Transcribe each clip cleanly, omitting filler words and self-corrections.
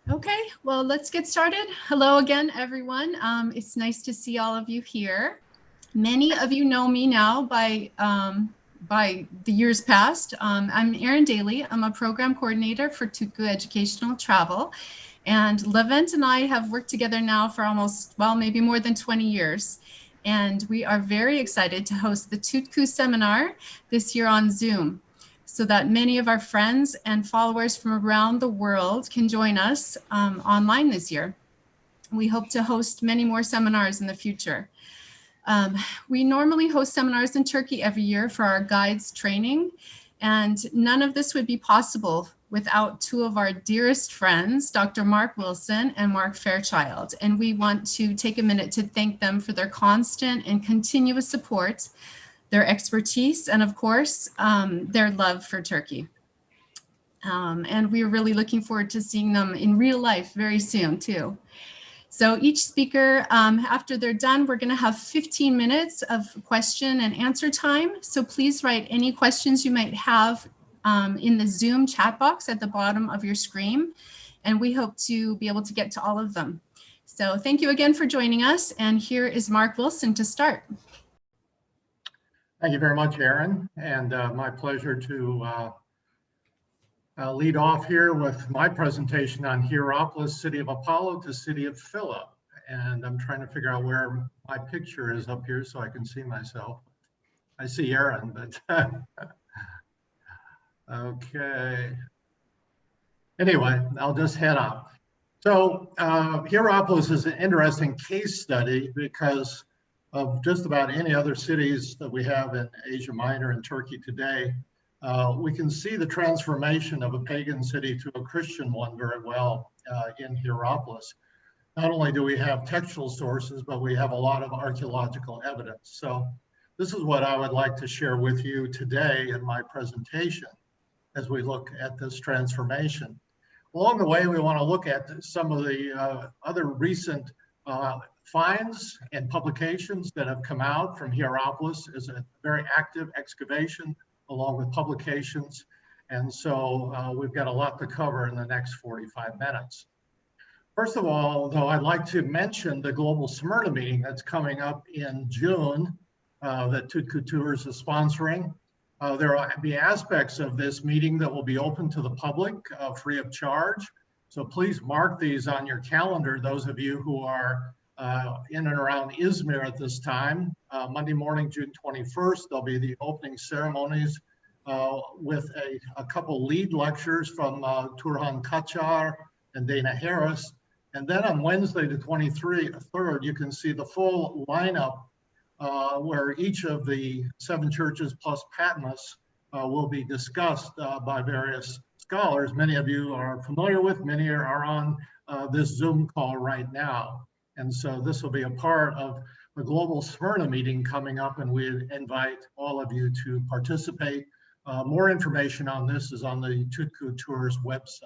Okay, well, let's get started. Hello again, everyone. It's nice to see all of you here. Many of you know me now by the years past. I'm Erin Daly. I'm a program coordinator for Tutku Educational Travel. And Levent and I have worked together now for almost, well, maybe more than 20 years. And we are very excited to host the Tutku seminar this year on Zoom, so that many of our friends and followers from around the world can join us online this year. We hope to host many more seminars in the future. We normally host seminars in Turkey every year for our guides training, and none of this would be possible without two of our dearest friends, Dr. Mark Wilson and Mark Fairchild. And we want to take a minute to thank them for their constant and continuous support, their expertise, and of course, their love for Turkey. And we're really looking forward to seeing them in real life very soon too. So each speaker, after they're done, we're going to have 15 minutes of question and answer time. So please write any questions you might have in the Zoom chat box at the bottom of your screen. And we hope to be able to get to all of them. So thank you again for joining us. And here is Mark Wilson to start. Thank you very much, Erin, and my pleasure to lead off here with my presentation on Hierapolis, City of Apollo to City of Philip. And I'm trying to figure out where my picture is up here so I can see myself. I see Erin, but okay. Anyway, I'll just head on. So Hierapolis is an interesting case study because of just about any other cities that we have in Asia Minor and Turkey today. We can see the transformation of a pagan city to a Christian one very well in Hierapolis. Not only do we have textual sources, but we have a lot of archaeological evidence. So this is what I would like to share with you today in my presentation as we look at this transformation. Along the way, we want to look at some of the other recent finds and publications that have come out from Hierapolis. Is a very active excavation along with publications. And so we've got a lot to cover in the next 45 minutes. First of all, though, I'd like to mention the Global Smyrna meeting that's coming up in June that Tutku Tours is sponsoring. There will be aspects of this meeting that will be open to the public free of charge. So please mark these on your calendar, those of you who are in and around Izmir at this time. Monday morning, June 21st, there'll be the opening ceremonies with a couple lead lectures from Turhan Kaçar and Dana Harris. And then on Wednesday, the 23rd, you can see the full lineup where each of the 7 churches plus Patmos will be discussed by various scholars. Many of you are familiar with, many are on this Zoom call right now. And so this will be a part of the Global Smyrna meeting coming up, and we invite all of you to participate. More information on this is on the Tutku Tours website.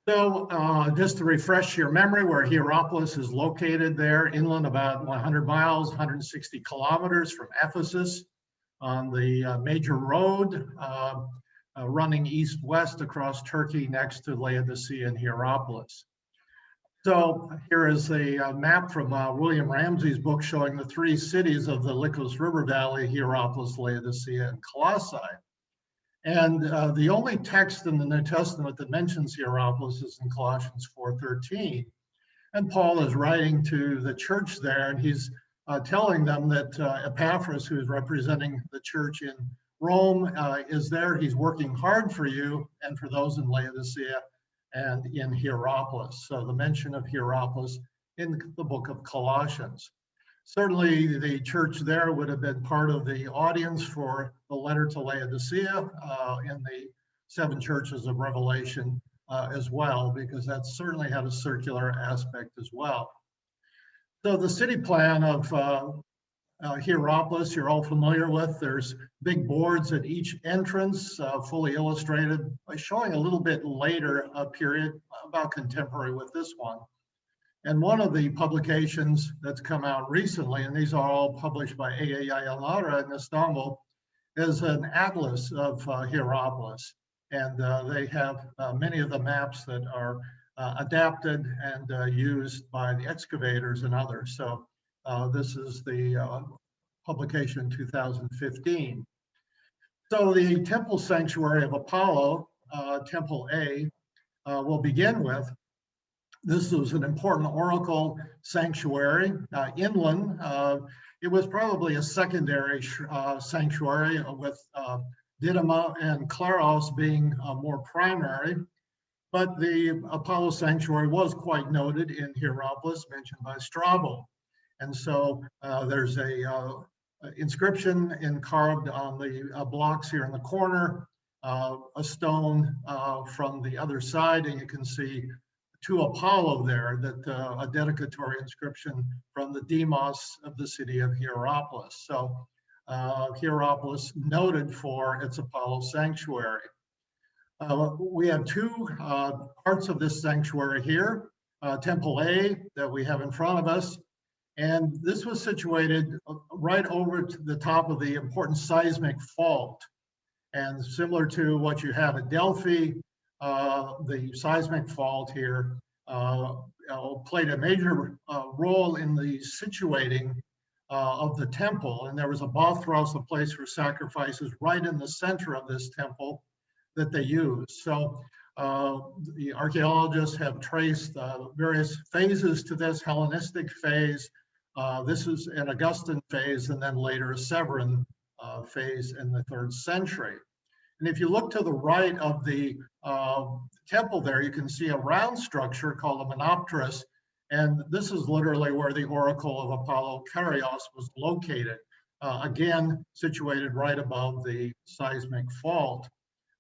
So just to refresh your memory, where Hierapolis is located there, inland about 100 miles, 160 kilometers from Ephesus, on the major road running east-west across Turkey next to Laodicea and Hierapolis. So here is a map from William Ramsey's book showing the 3 cities of the Lycus River Valley: Hierapolis, Laodicea, and Colossae. And the only text in the New Testament that mentions Hierapolis is in Colossians 4:13. And Paul is writing to the church there, and he's telling them that Epaphras, who's representing the church in Rome, is there. He's working hard for you and for those in Laodicea and in Hierapolis. So the mention of Hierapolis in the book of Colossians. Certainly the church there would have been part of the audience for the letter to Laodicea in the 7 churches of Revelation as well, because that certainly had a circular aspect as well. So the city plan of Hierapolis, you're all familiar with. There's big boards at each entrance, fully illustrated, showing a little bit later a period about contemporary with this one. And one of the publications that's come out recently, and these are all published by A.A. Yayalara in Istanbul, is an atlas of Hierapolis. And they have many of the maps that are adapted and used by the excavators and others. So this is the publication 2015. So the temple sanctuary of Apollo, Temple A, we'll begin with. This was an important oracle sanctuary inland. It was probably a secondary sanctuary with Didyma and Claros being more primary. But the Apollo sanctuary was quite noted in Hierapolis, mentioned by Strabo. And so there's a inscription carved on the blocks here in the corner, a stone from the other side, and you can see to Apollo there, that a dedicatory inscription from the demos of the city of Hierapolis. So Hierapolis noted for its Apollo sanctuary. We have two parts of this sanctuary here, Temple A that we have in front of us. And this was situated right over to the top of the important seismic fault. And similar to what you have at Delphi, the seismic fault here played a major role in the situating of the temple. And there was a Bothros, a place for sacrifices, right in the center of this temple that they used. So the archaeologists have traced various phases to this Hellenistic phase. This is an Augustan phase, and then later a Severan phase in the 3rd century. And if you look to the right of the temple there, you can see a round structure called a Menopteros. And this is literally where the oracle of Apollo Kyrios was located, again, situated right above the seismic fault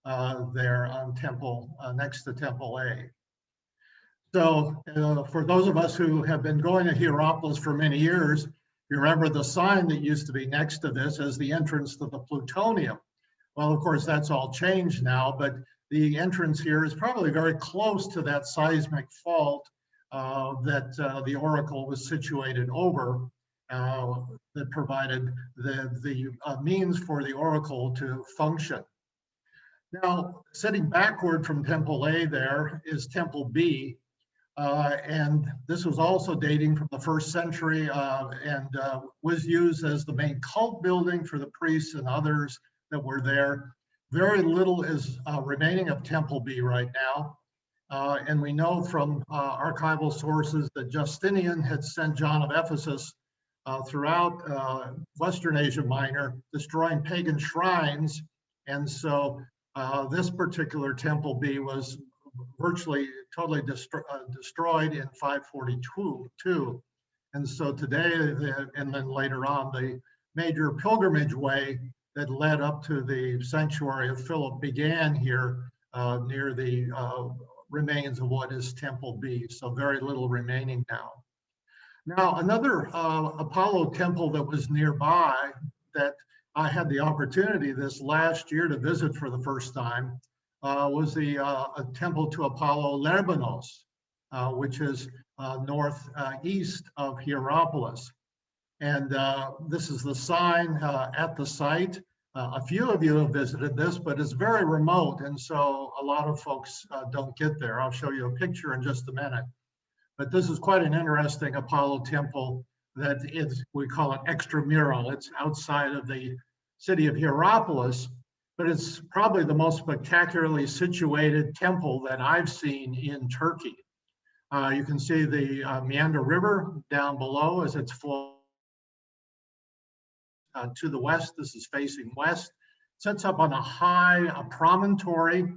there on temple, next to Temple A. So for those of us who have been going to Hierapolis for many years, you remember the sign that used to be next to this as the entrance to the plutonium. Well, of course, that's all changed now, but the entrance here is probably very close to that seismic fault that the oracle was situated over, that provided the means for the oracle to function. Now, sitting backward from Temple A there is Temple B, and this was also dating from the 1st century and was used as the main cult building for the priests and others that were there. Very little is remaining of Temple B right now. And we know from archival sources that Justinian had sent John of Ephesus throughout Western Asia Minor, destroying pagan shrines. And so this particular Temple B was virtually totally destroyed in 542. And so today, and then later on, the major pilgrimage way that led up to the sanctuary of Philip began here near the remains of what is Temple B. So very little remaining now. Now, another Apollo temple that was nearby that I had the opportunity this last year to visit for the first time was the temple to Apollo Lerbanos, which is northeast of Hierapolis. And this is the sign at the site. A few of you have visited this, but it's very remote, and so a lot of folks don't get there. I'll show you a picture in just a minute. But this is quite an interesting Apollo temple that is, we call it extramural. It's outside of the city of Hierapolis, but it's probably the most spectacularly situated temple that I've seen in Turkey. You can see the Meander River down below as it's flowing to the west. This is facing west. Sets up on a high promontory,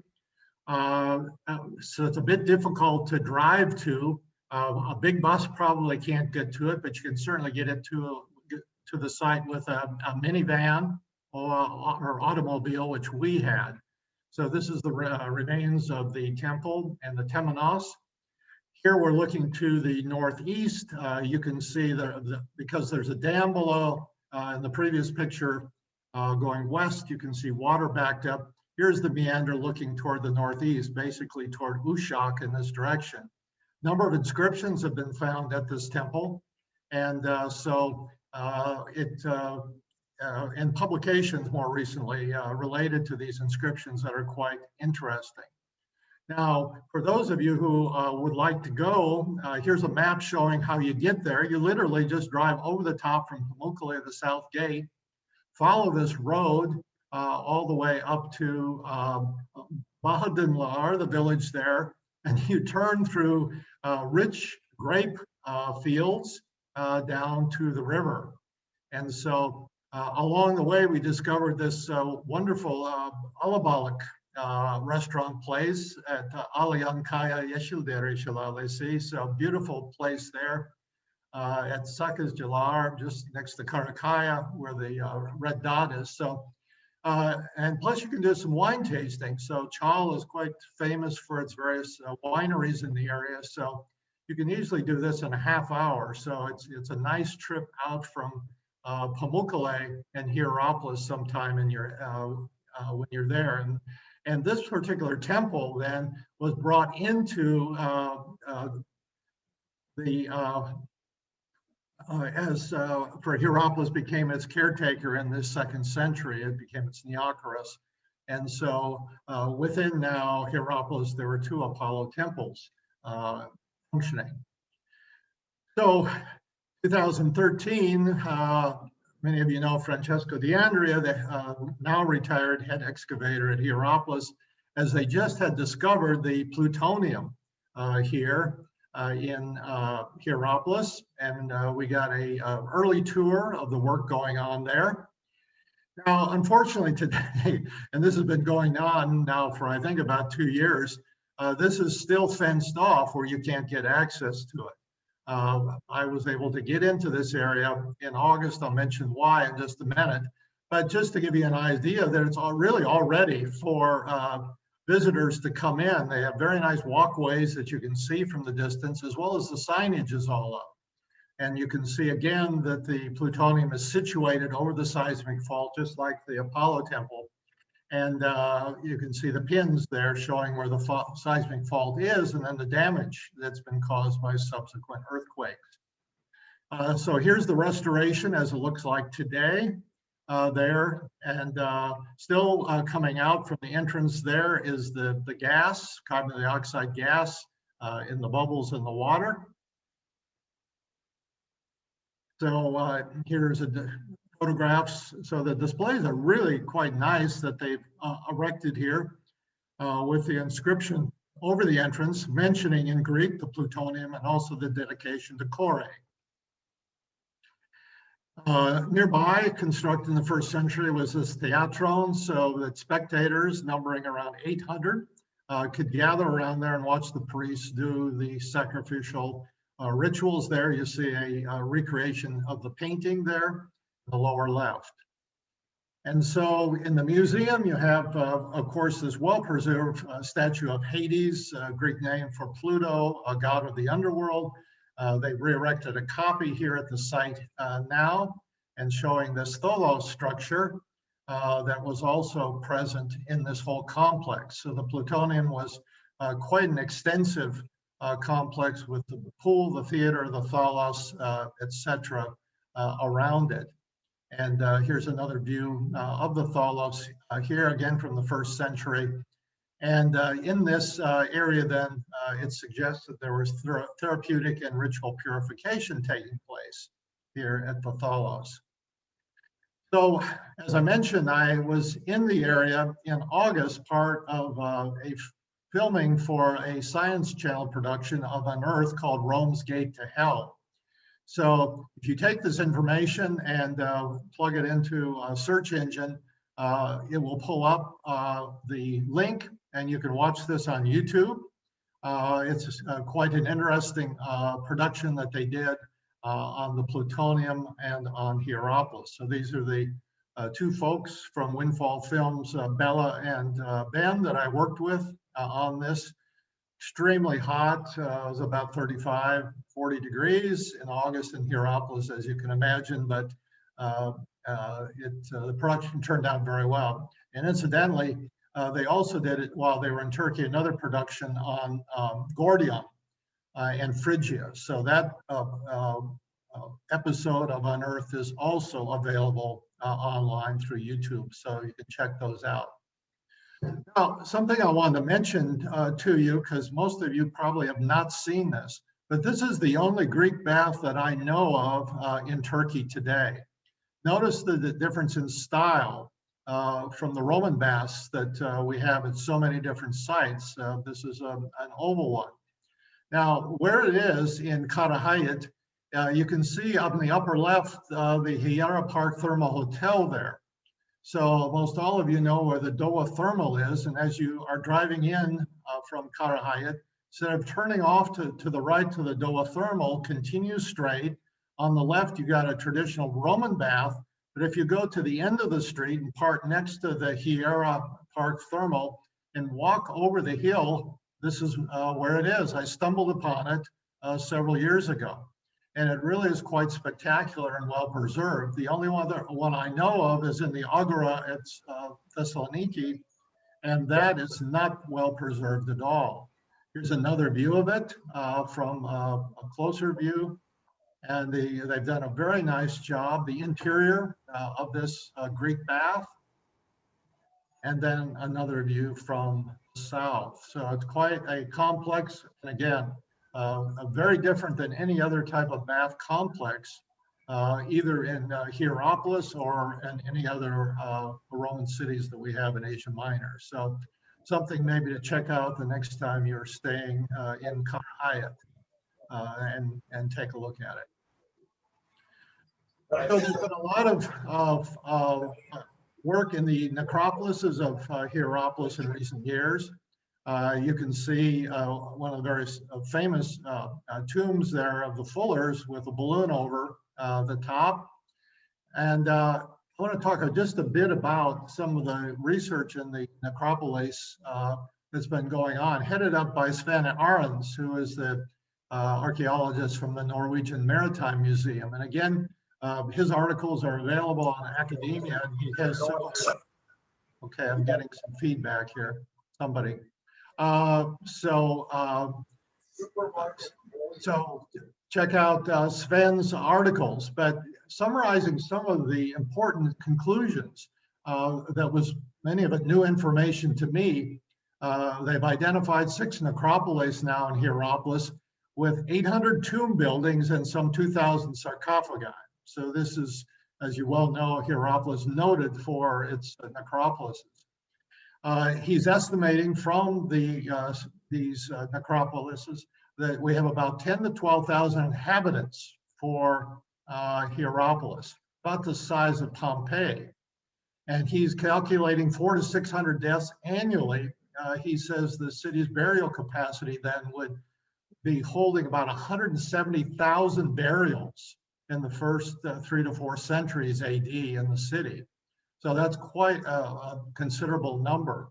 so it's a bit difficult to drive to. A big bus probably can't get to it, but you can certainly get it to the site with a minivan or automobile, which we had. So this is the remains of the temple and the temenos. Here we're looking to the northeast. You can see because there's a dam below. In the previous picture, going west, you can see water backed up. Here's the meander looking toward the northeast, basically toward Uşak in this direction. Number of inscriptions have been found at this temple, and in publications more recently related to these inscriptions that are quite interesting. Now, for those of you who would like to go, here's a map showing how you get there. You literally just drive over the top from Pamukkale, the south gate, follow this road all the way up to Bahadinlar, the village there, and you turn through rich grape fields down to the river. And so along the way, we discovered this wonderful alabalik restaurant place at Alayankaya Yeşildere Şelalesi. So beautiful place there at Sakız Jalar, just next to Karakaya, where the red dot is. So, and plus you can do some wine tasting. So Chal is quite famous for its various wineries in the area. So you can easily do this in a half hour. So it's a nice trip out from Pamukkale and Hierapolis sometime in your when you're there. And this particular temple then was brought into for Hierapolis became its caretaker in this 2nd century. It became its Neocorus. And so within now Hierapolis, there were 2 Apollo temples functioning. So 2013, many of you know Francesco D'Andrea, the now retired head excavator at Hierapolis, as they just had discovered the plutonium here in Hierapolis, and we got a early tour of the work going on there. Now, unfortunately today, and this has been going on now for I think about 2 years, this is still fenced off where you can't get access to it. I was able to get into this area in August. I'll mention why in just a minute, but just to give you an idea that it's really all ready for visitors to come in. They have very nice walkways that you can see from the distance, as well as the signage is all up. And you can see again that the plutonium is situated over the seismic fault, just like the Apollo temple. And you can see the pins there showing where the seismic fault is, and then the damage that's been caused by subsequent earthquakes. So here's the restoration as it looks like today there. And still coming out from the entrance there is the gas, carbon dioxide gas in the bubbles in the water. So here's photographs. So the displays are really quite nice that they've erected here with the inscription over the entrance mentioning in Greek the plutonium and also the dedication to Kore. Nearby, constructed in the 1st century, was this theatron, so that spectators numbering around 800 could gather around there and watch the priests do the sacrificial rituals there. You see a recreation of the painting there in the lower left. And so in the museum, you have, of course, this well-preserved statue of Hades, Greek name for Pluto, a god of the underworld. They've re-erected a copy here at the site now, and showing this tholos structure that was also present in this whole complex. So the plutonium was quite an extensive complex with the pool, the theater, the tholos, etc. Around it. And here's another view of the tholos here again from the 1st century. And in this area then, it suggests that there was therapeutic and ritual purification taking place here at the tholos. So as I mentioned, I was in the area in August, part of a filming for a Science Channel production of Unearthed called Rome's Gate to Hell. So if you take this information and plug it into a search engine, it will pull up the link and you can watch this on YouTube. It's quite an interesting production that they did on the plutonium and on Hierapolis. So these are the 2 folks from Windfall Films, Bella and Ben, that I worked with on this. Extremely hot, it was about 35, 40 degrees in August in Hierapolis, as you can imagine, but the production turned out very well. And incidentally, they also did it while they were in Turkey, another production on Gordium and Phrygia. So that episode of Unearthed is also available online through YouTube, so you can check those out. Now, something I wanted to mention to you, because most of you probably have not seen this, but this is the only Greek bath that I know of in Turkey today. Notice the difference in style from the Roman baths that we have at so many different sites. This is an oval one. Now, where it is in Karahayat, you can see up in the upper left the Hierapolis Thermal Hotel there. So most all of you know where the Doha Thermal is, and as you are driving in from Karahayat, instead of turning off to the right to the Doha Thermal, continue straight. On the left, you got a traditional Roman bath, but if you go to the end of the street and park next to the Hierapolis Thermal and walk over the hill, this is where it is. I stumbled upon it several years ago. And it really is quite spectacular and well preserved. The only other one I know of is in the Agora at Thessaloniki, and that is not well preserved at all. Here's another view of it from a closer view, and they've done a very nice job. The interior of this Greek bath, and then another view from the south. So it's quite a complex, and again, very different than any other type of bath complex, either in Hierapolis or in any other Roman cities that we have in Asia Minor. So something maybe to check out the next time you're staying in Karahayat and take a look at it. So there's been a lot of work in the necropolises of Hierapolis in recent years. You can see one of the very famous tombs there of the Fullers with a balloon over the top. And I want to talk just a bit about some of the research in the necropolis that's been going on, headed up by Sven Arends, who is the archaeologist from the Norwegian Maritime Museum. And again, his articles are available on academia, and he has several. Okay, I'm getting some feedback here. Somebody. So check out Sven's articles, but summarizing some of the important conclusions, that was many of it new information to me. They've identified 6 necropolis now in Hierapolis with 800 tomb buildings and some 2,000 sarcophagi. So this is, as you well know, Hierapolis noted for its necropolises. He's estimating from these necropolises that we have about 10 to 12,000 inhabitants for Hierapolis, about the size of Pompeii. And he's calculating 400 to 600 deaths annually. He says the city's burial capacity then would be holding about 170,000 burials in the first 3 to 4 centuries AD in the city. So that's quite a considerable number.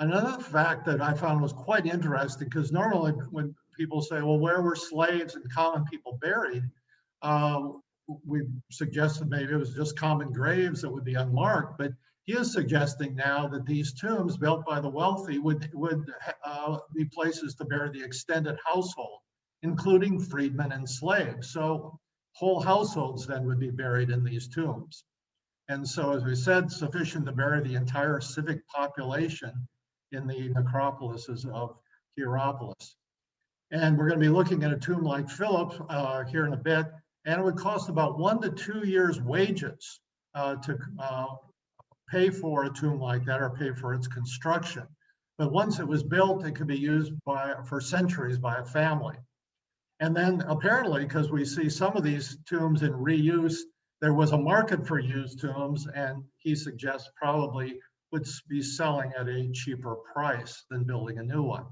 Another fact that I found was quite interesting, because normally when people say, well, where were slaves and common people buried? We suggested maybe it was just common graves that would be unmarked, but he is suggesting now that these tombs built by the wealthy would be places to bury the extended household, including freedmen and slaves. So whole households then would be buried in these tombs. And so, as we said, sufficient to bury the entire civic population in the necropolises of Hierapolis. And we're going to be looking at a tomb like Philip here in a bit, and it would cost about 1 to 2 years' wages to pay for a tomb like that, or pay for its construction. But once it was built, it could be used for centuries by a family. And then apparently, because we see some of these tombs in reuse, there was a market for used tombs, and he suggests probably would be selling at a cheaper price than building a new one.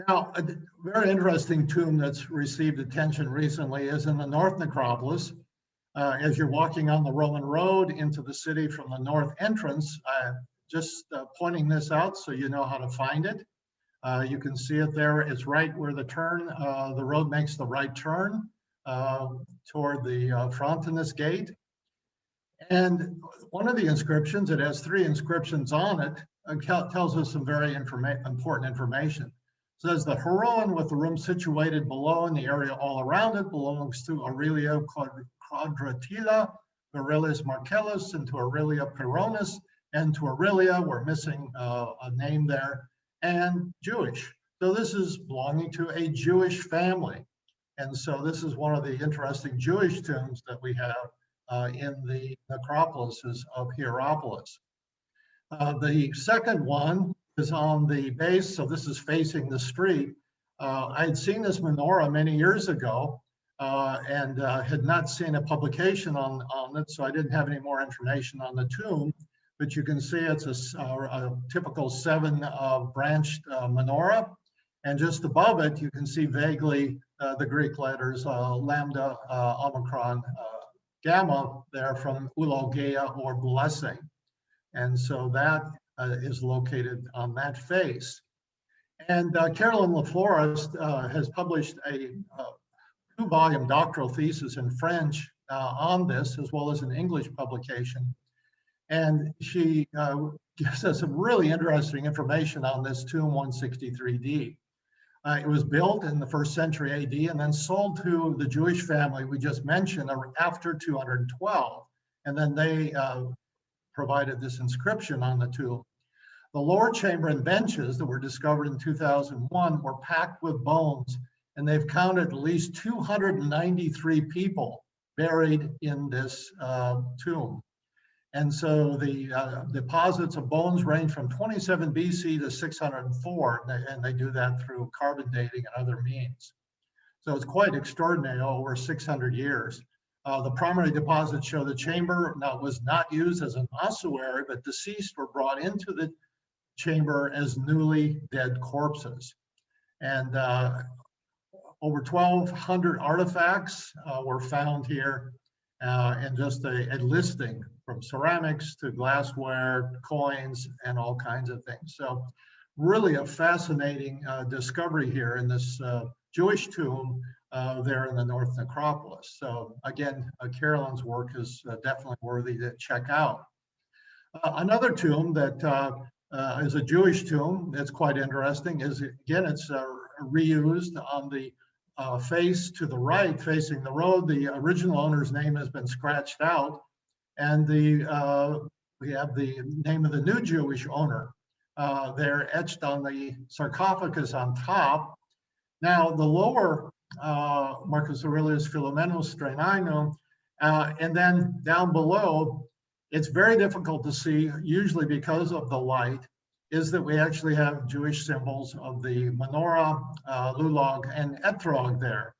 Now, a very interesting tomb that's received attention recently is in the North Necropolis. As you're walking on the Roman road into the city from the north entrance, just pointing this out so you know how to find it. You can see it there. It's right where the road makes the right turn toward the Frontinus Gate. And one of the inscriptions, it has 3 inscriptions on it, tells us some very important information. It says the Heroon with the room situated below and the area all around it belongs to Aurelia Quadratilla, Aurelius Marcellus, and to Aurelia Peronis, And to Aurelia, we're missing a name there, and Jewish. So this is belonging to a Jewish family. And so this is one of the interesting Jewish tombs that we have in the necropolises of Hierapolis. The second one is on the base, so this is facing the street. I had seen this menorah many years ago and had not seen a publication on it, so I didn't have any more information on the tomb. But you can see it's a typical 7-branched menorah. And just above it, you can see vaguely the Greek letters lambda, omicron, gamma there from eulogia or blessing. And so that is located on that face. And Carolyn LaFlorest has published a 2-volume doctoral thesis in French on this, as well as an English publication. And she gives us some really interesting information on this tomb 163D. It was built in the 1st century AD and then sold to the Jewish family we just mentioned after 212. And then they provided this inscription on the tomb. The lower chamber and benches that were discovered in 2001 were packed with bones, and they've counted at least 293 people buried in this tomb. And so the deposits of bones range from 27 BC to 604, and they do that through carbon dating and other means. So it's quite extraordinary, over 600 years. The primary deposits show the chamber was not used as an ossuary, but deceased were brought into the chamber as newly dead corpses. And over 1,200 artifacts were found here, and just a listing from ceramics to glassware, coins, and all kinds of things. So really a fascinating discovery here in this Jewish tomb there in the North Necropolis. So again, Carolyn's work is definitely worthy to check out. Another tomb that is a Jewish tomb that's quite interesting is, again, it's reused on the face to the right, facing the road. The original owner's name has been scratched out, and we have the name of the new Jewish owner there etched on the sarcophagus on top. Now, the lower Marcus Aurelius Philomenos Strainino, and then down below, it's very difficult to see, usually because of the light, is that we actually have Jewish symbols of the menorah, lulog, and etrog there.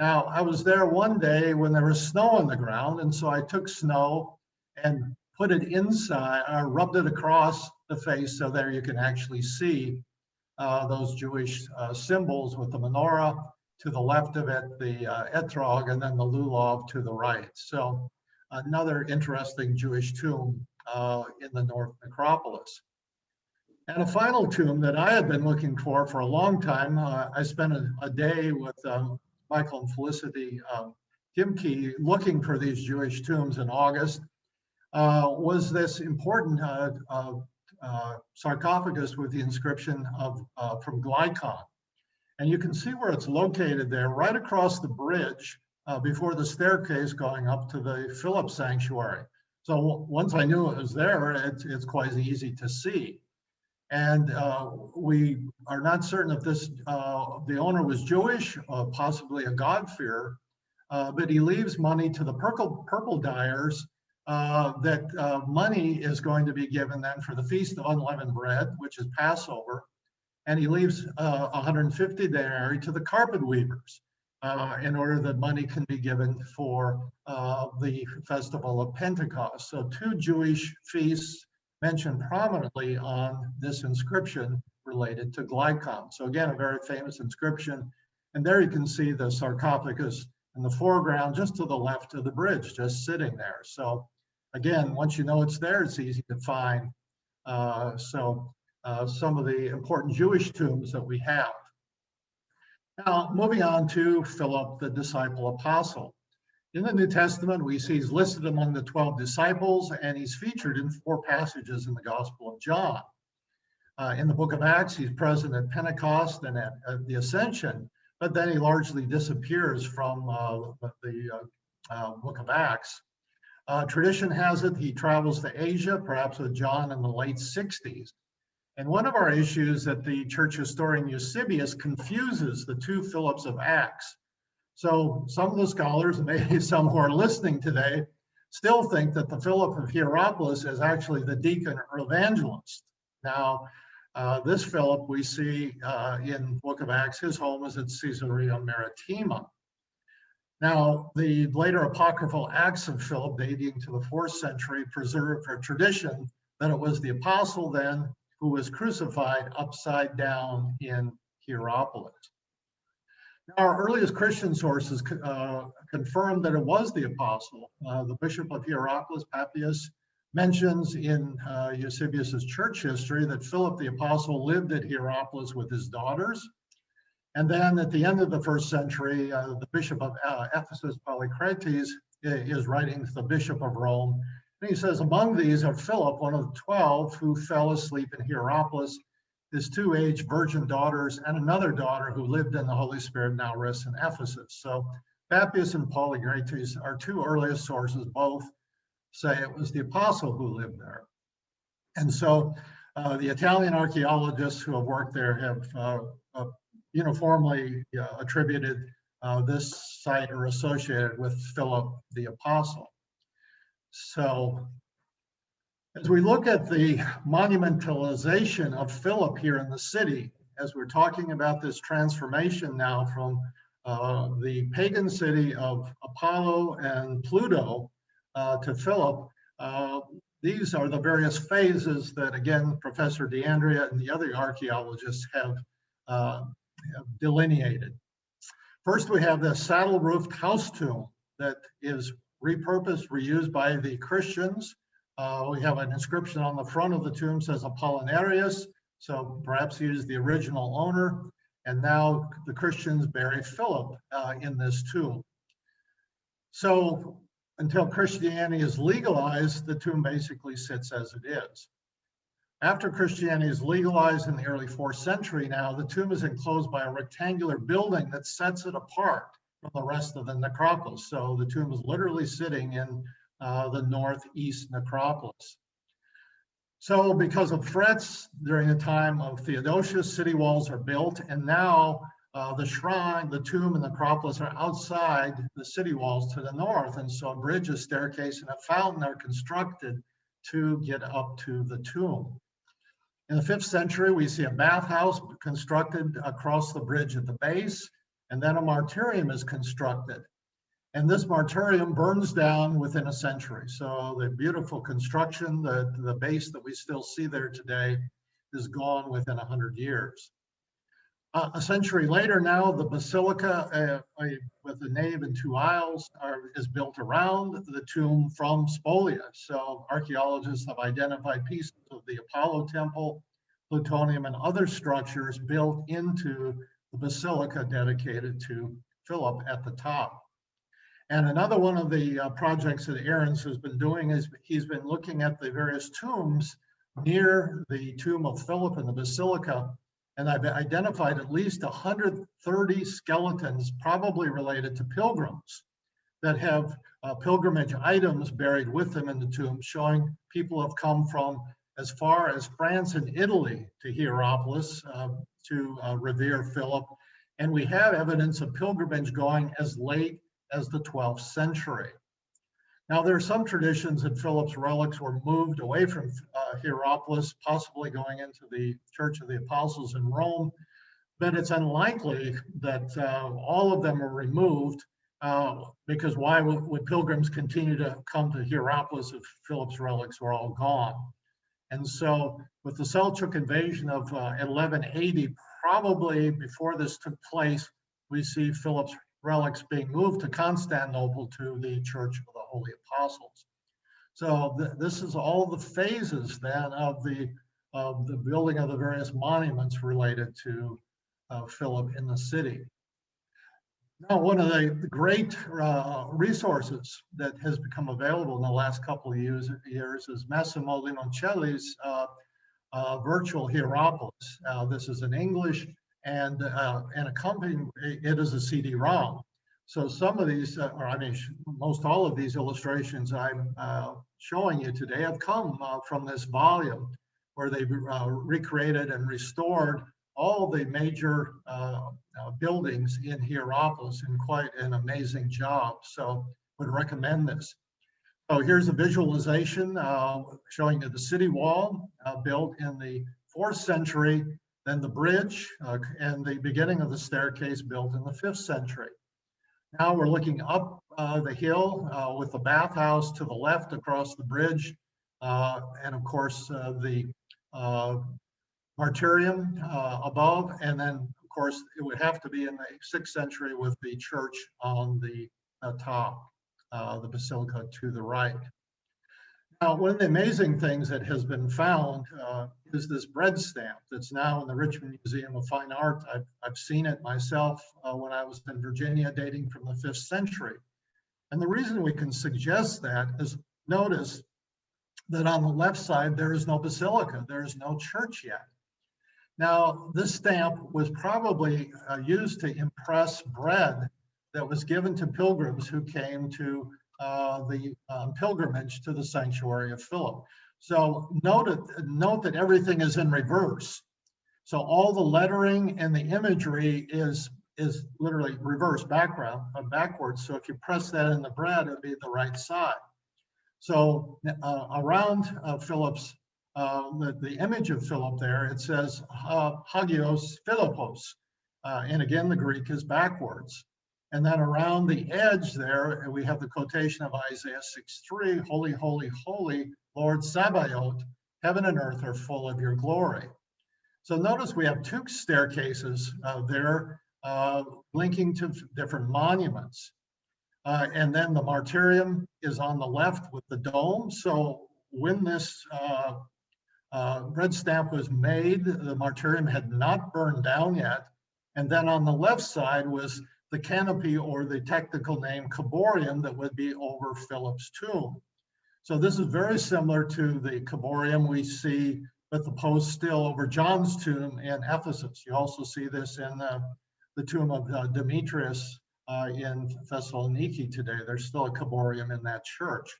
Now, I was there one day when there was snow on the ground, and so I took snow and put it inside, rubbed it across the face, so there you can actually see those Jewish symbols with the menorah to the left of it, the etrog, and then the lulav to the right. So another interesting Jewish tomb in the North Necropolis. And a final tomb that I had been looking for a long time, I spent a day with Michael and Felicity Kimke looking for these Jewish tombs in August, was this important sarcophagus with the inscription from Glycon. And you can see where it's located there, right across the bridge before the staircase going up to the Philip Sanctuary. So once I knew it was there, it's quite easy to see. And we are not certain if the owner was Jewish, possibly a God-fearer, but he leaves money to the purple dyers that money is going to be given then for the Feast of Unleavened Bread, which is Passover. And he leaves 150 denarii to the carpet weavers in order that money can be given for the festival of Pentecost. So 2 Jewish feasts mentioned prominently on this inscription related to Glycon. So again, a very famous inscription. And there you can see the sarcophagus in the foreground, just to the left of the bridge, just sitting there. So again, once you know it's there, it's easy to find. Some of the important Jewish tombs that we have. Now, moving on to Philip, the disciple apostle. In the New Testament, we see he's listed among the 12 disciples, and he's featured in 4 passages in the Gospel of John. In the book of Acts, he's present at Pentecost and at the Ascension, but then he largely disappears from the book of Acts. Tradition has it he travels to Asia, perhaps with John in the late 60s. And one of our issues that the church historian Eusebius confuses the two Philips of Acts. So some of the scholars, and maybe some who are listening today, still think that the Philip of Hierapolis is actually the deacon or evangelist. Now, this Philip we see in the book of Acts, his home is at Caesarea Maritima. Now, the later apocryphal Acts of Philip, dating to the 4th century, preserve a tradition that it was the apostle then who was crucified upside down in Hierapolis. Now, our earliest Christian sources confirm that it was the apostle. The bishop of Hierapolis, Papias, mentions in Eusebius's church history that Philip the apostle lived at Hierapolis with his daughters. And then at the end of the 1st century, the bishop of Ephesus, Polycrates, is writing to the bishop of Rome. And he says, among these are Philip, one of the 12 who fell asleep in Hierapolis, his 2 aged virgin daughters, and another daughter who lived in the Holy Spirit, now rests in Ephesus. So Papias and Polycrates, our 2 earliest sources, both say it was the apostle who lived there. And so the Italian archaeologists who have worked there have uniformly attributed this site or associated with Philip the apostle. So as we look at the monumentalization of Philip here in the city, as we're talking about this transformation now from the pagan city of Apollo and Pluto to Philip, these are the various phases that, again, Professor DeAndrea and the other archaeologists have delineated. First, we have the saddle-roofed house tomb that is repurposed, reused by the Christians. We have an inscription on the front of the tomb says Apollinarius, so perhaps he is the original owner. And now the Christians bury Philip in this tomb. So until Christianity is legalized, the tomb basically sits as it is. After Christianity is legalized in the early 4th century now, the tomb is enclosed by a rectangular building that sets it apart from the rest of the necropolis. So the tomb is literally sitting in the northeast necropolis. So because of threats during the time of Theodosius, city walls are built, and now the shrine, the tomb, and the necropolis are outside the city walls to the north. And so a bridge, a staircase, and a fountain are constructed to get up to the tomb. In the 5th century, we see a bathhouse constructed across the bridge at the base, and then a martyrium is constructed. And this martyrium burns down within a century. So the beautiful construction, the base that we still see there today, is gone within 100 years. A century later now, the basilica with the nave and 2 aisles is built around the tomb from spolia. So archaeologists have identified pieces of the Apollo temple, plutonium, and other structures built into the basilica dedicated to Philip at the top. And another one of the projects that Aaron's has been doing is he's been looking at the various tombs near the tomb of Philip in the basilica. And I've identified at least 130 skeletons, probably related to pilgrims, that have pilgrimage items buried with them in the tomb, showing people have come from as far as France and Italy to Hierapolis to revere Philip. And we have evidence of pilgrimage going as late as the 12th century. Now, there are some traditions that Philip's relics were moved away from Hierapolis, possibly going into the Church of the Apostles in Rome, but it's unlikely that all of them were removed because why would pilgrims continue to come to Hierapolis if Philip's relics were all gone? And so with the Seljuk invasion of 1180, probably before this took place, we see Philip's relics being moved to Constantinople to the Church of the Holy Apostles. So this is all the phases then of the building of the various monuments related to Philip in the city. Now, one of the great resources that has become available in the last couple of years is Massimo Limoncelli's virtual Hierapolis. This is in English, and accompanying it is a CD-ROM. So some of these, or I mean, most all of these illustrations I'm showing you today have come from this volume where they've recreated and restored all the major buildings in Hierapolis in quite an amazing job. So would recommend this. So here's a visualization showing you the city wall built in the 4th century, then the bridge and the beginning of the staircase built in the 5th century. Now we're looking up the hill with the bathhouse to the left across the bridge, and of course the martyrium above, and then of course it would have to be in the 6th century with the church on the top, the basilica to the right. Now, one of the amazing things that has been found is this bread stamp that's now in the Richmond Museum of Fine Art. I've seen it myself when I was in Virginia, dating from the 5th century. And the reason we can suggest that is, notice that on the left side, there is no basilica, there is no church yet. Now, this stamp was probably used to impress bread that was given to pilgrims who came to the pilgrimage to the sanctuary of Philip. So note that everything is in reverse. So all the lettering and the imagery is literally reverse backwards. So if you press that in the bread, it'd be the right side. So around Philip's, the image of Philip there, it says Hagios Philippos. And again, the Greek is backwards. And then around the edge there, we have the quotation of Isaiah 6:3, holy, holy, holy, Lord Sabaoth, heaven and earth are full of your glory. So notice we have 2 staircases there linking to different monuments. And then the martyrium is on the left with the dome. So when this bread stamp was made, the martyrium had not burned down yet. And then on the left side was the canopy, or the technical name ciborium, that would be over Philip's tomb. So this is very similar to the ciborium we see with the post still over John's tomb in Ephesus. You also see this in the tomb of Demetrius in Thessaloniki today. There's still a ciborium in that church.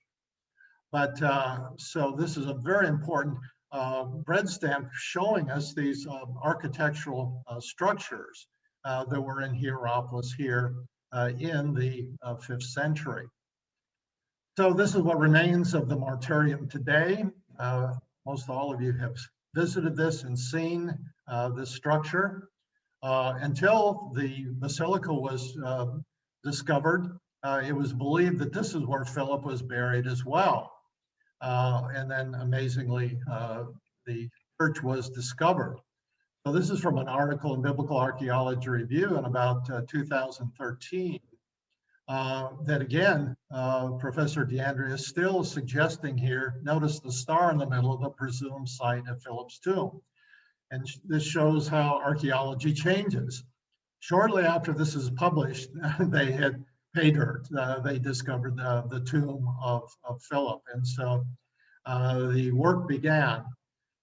But so this is a very important bread stamp showing us these architectural structures that were in Hierapolis here in the 5th century. So this is what remains of the martyrium today. Most all of you have visited this and seen this structure. Until the basilica was discovered, it was believed that this is where Philip was buried as well. And then amazingly, the church was discovered. So this is from an article in Biblical Archaeology Review in about 2013. That again, Professor DeAndrea is still suggesting here, notice the star in the middle of the presumed site of Philip's tomb. And this shows how archaeology changes. Shortly after this is published, they had pay dirt. They discovered the tomb of Philip. And so the work began.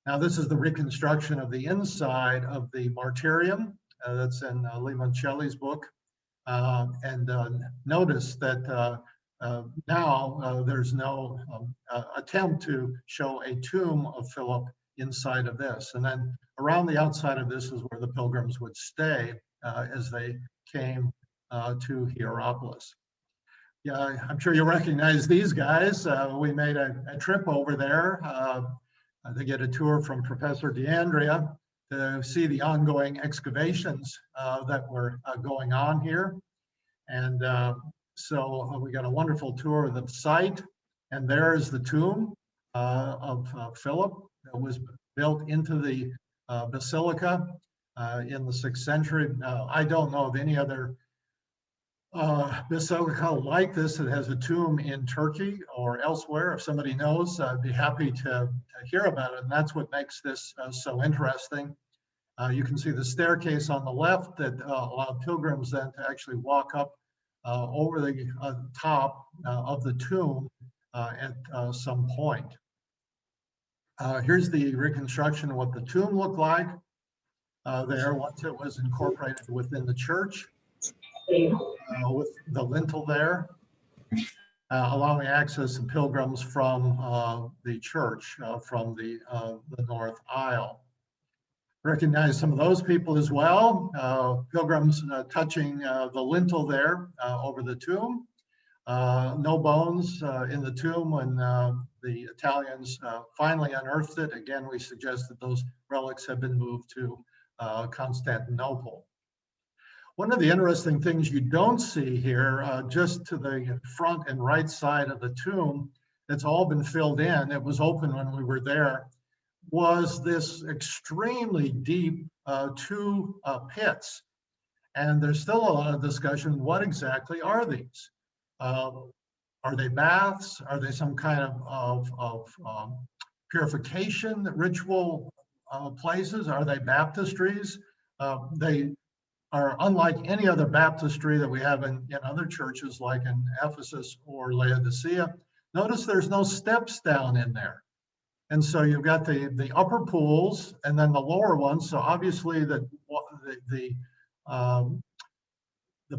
Now, this is the reconstruction of the inside of the martyrium. That's in Limoncelli's book. And notice that now there's no attempt to show a tomb of Philip inside of this. And then around the outside of this is where the pilgrims would stay as they came to Hierapolis. Yeah, I'm sure you recognize these guys. We made a trip over there to get a tour from Professor DeAndrea to see the ongoing excavations that were going on here. And so we got a wonderful tour of the site. And there is the tomb of Philip that was built into the basilica in the 6th century. I don't know of any other basilica like this that has a tomb in Turkey or elsewhere. If somebody knows, I'd be happy to hear about it. And that's what makes this so interesting. You can see the staircase on the left that allowed pilgrims then to actually walk up over the top of the tomb at some point. Here's the reconstruction of what the tomb looked like there once it was incorporated within the church. with the lintel there, allowing access to pilgrims from the church, from the north aisle. Recognize some of those people as well. Pilgrims touching the lintel there over the tomb. No bones in the tomb when the Italians finally unearthed it. Again, we suggest that those relics have been moved to Constantinople. One of the interesting things you don't see here, just to the front and right side of the tomb, it's all been filled in. It was open when we were there, was this extremely deep two pits. And there's still a lot of discussion, what exactly are these? Are they baths? Are they some kind of purification ritual places? Are they baptistries? They are unlike any other baptistry that we have in other churches, like in Ephesus or Laodicea. Notice there's no steps down in there. And so you've got the upper pools and then the lower ones. So obviously the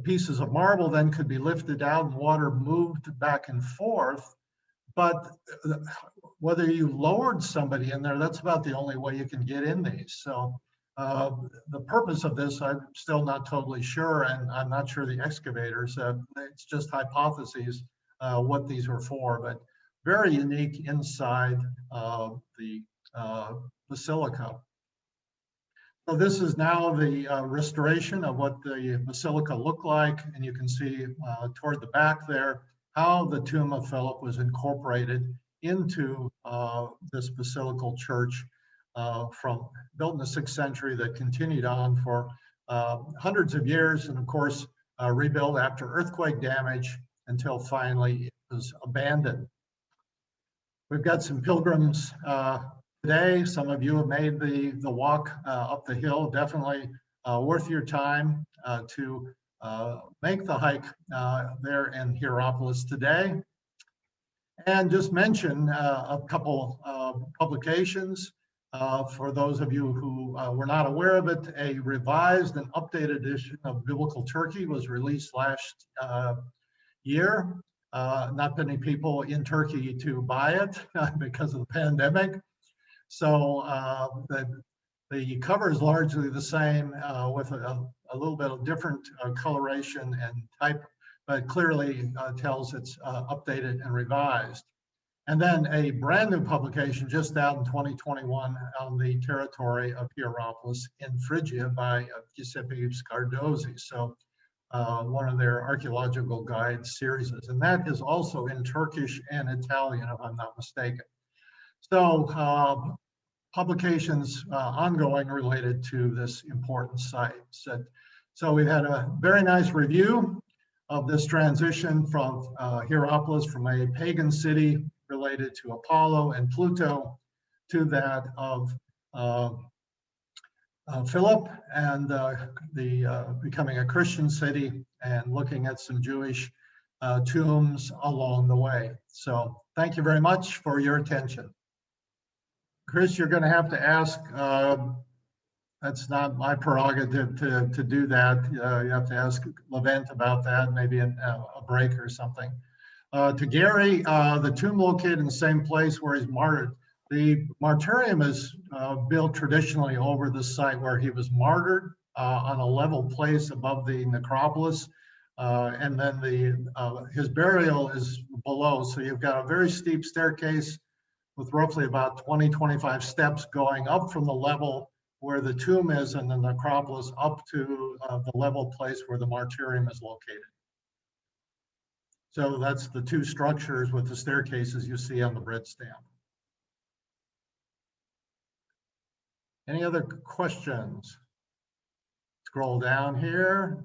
pieces of marble then could be lifted out and water moved back and forth. But whether you lowered somebody in there, that's about the only way you can get in these. So the purpose of this, I'm still not totally sure, and I'm not sure the excavators, it's just hypotheses what these were for, but very unique inside the basilica. So this is now the restoration of what the basilica looked like, and you can see toward the back there how the tomb of Philip was incorporated into this basilical church from built in the 6th century that continued on for hundreds of years, and of course rebuilt after earthquake damage until finally it was abandoned. We've got some pilgrims today. Some of you have made the walk up the hill. Definitely worth your time to make the hike there in Hierapolis today. And just mention a couple publications. For those of you who were not aware of it, a revised and updated edition of Biblical Turkey was released last year. Not many people in Turkey to buy it because of the pandemic. So the cover is largely the same with a little bit of different coloration and type, but clearly tells it's updated and revised. And then a brand new publication just out in 2021 on the territory of Hierapolis in Phrygia by Giuseppe Scardozzi. So one of their archaeological guide series. And that is also in Turkish and Italian, if I'm not mistaken. So publications ongoing related to this important site. So we've had a very nice review of this transition from Hierapolis, from a pagan city related to Apollo and Pluto, to that of Philip and becoming a Christian city, and looking at some Jewish tombs along the way. So thank you very much for your attention. Chris, you're going to have to ask, that's not my prerogative to do that. You have to ask Levent about that, maybe in a break or something. To Gary, the tomb located in the same place where he's martyred. The martyrium is built traditionally over the site where he was martyred on a level place above the necropolis. And then his burial is below. So you've got a very steep staircase with roughly about 20-25 steps going up from the level where the tomb is in the necropolis up to the level place where the martyrium is located. So that's the two structures with the staircases you see on the bread stamp. Any other questions? Scroll down here.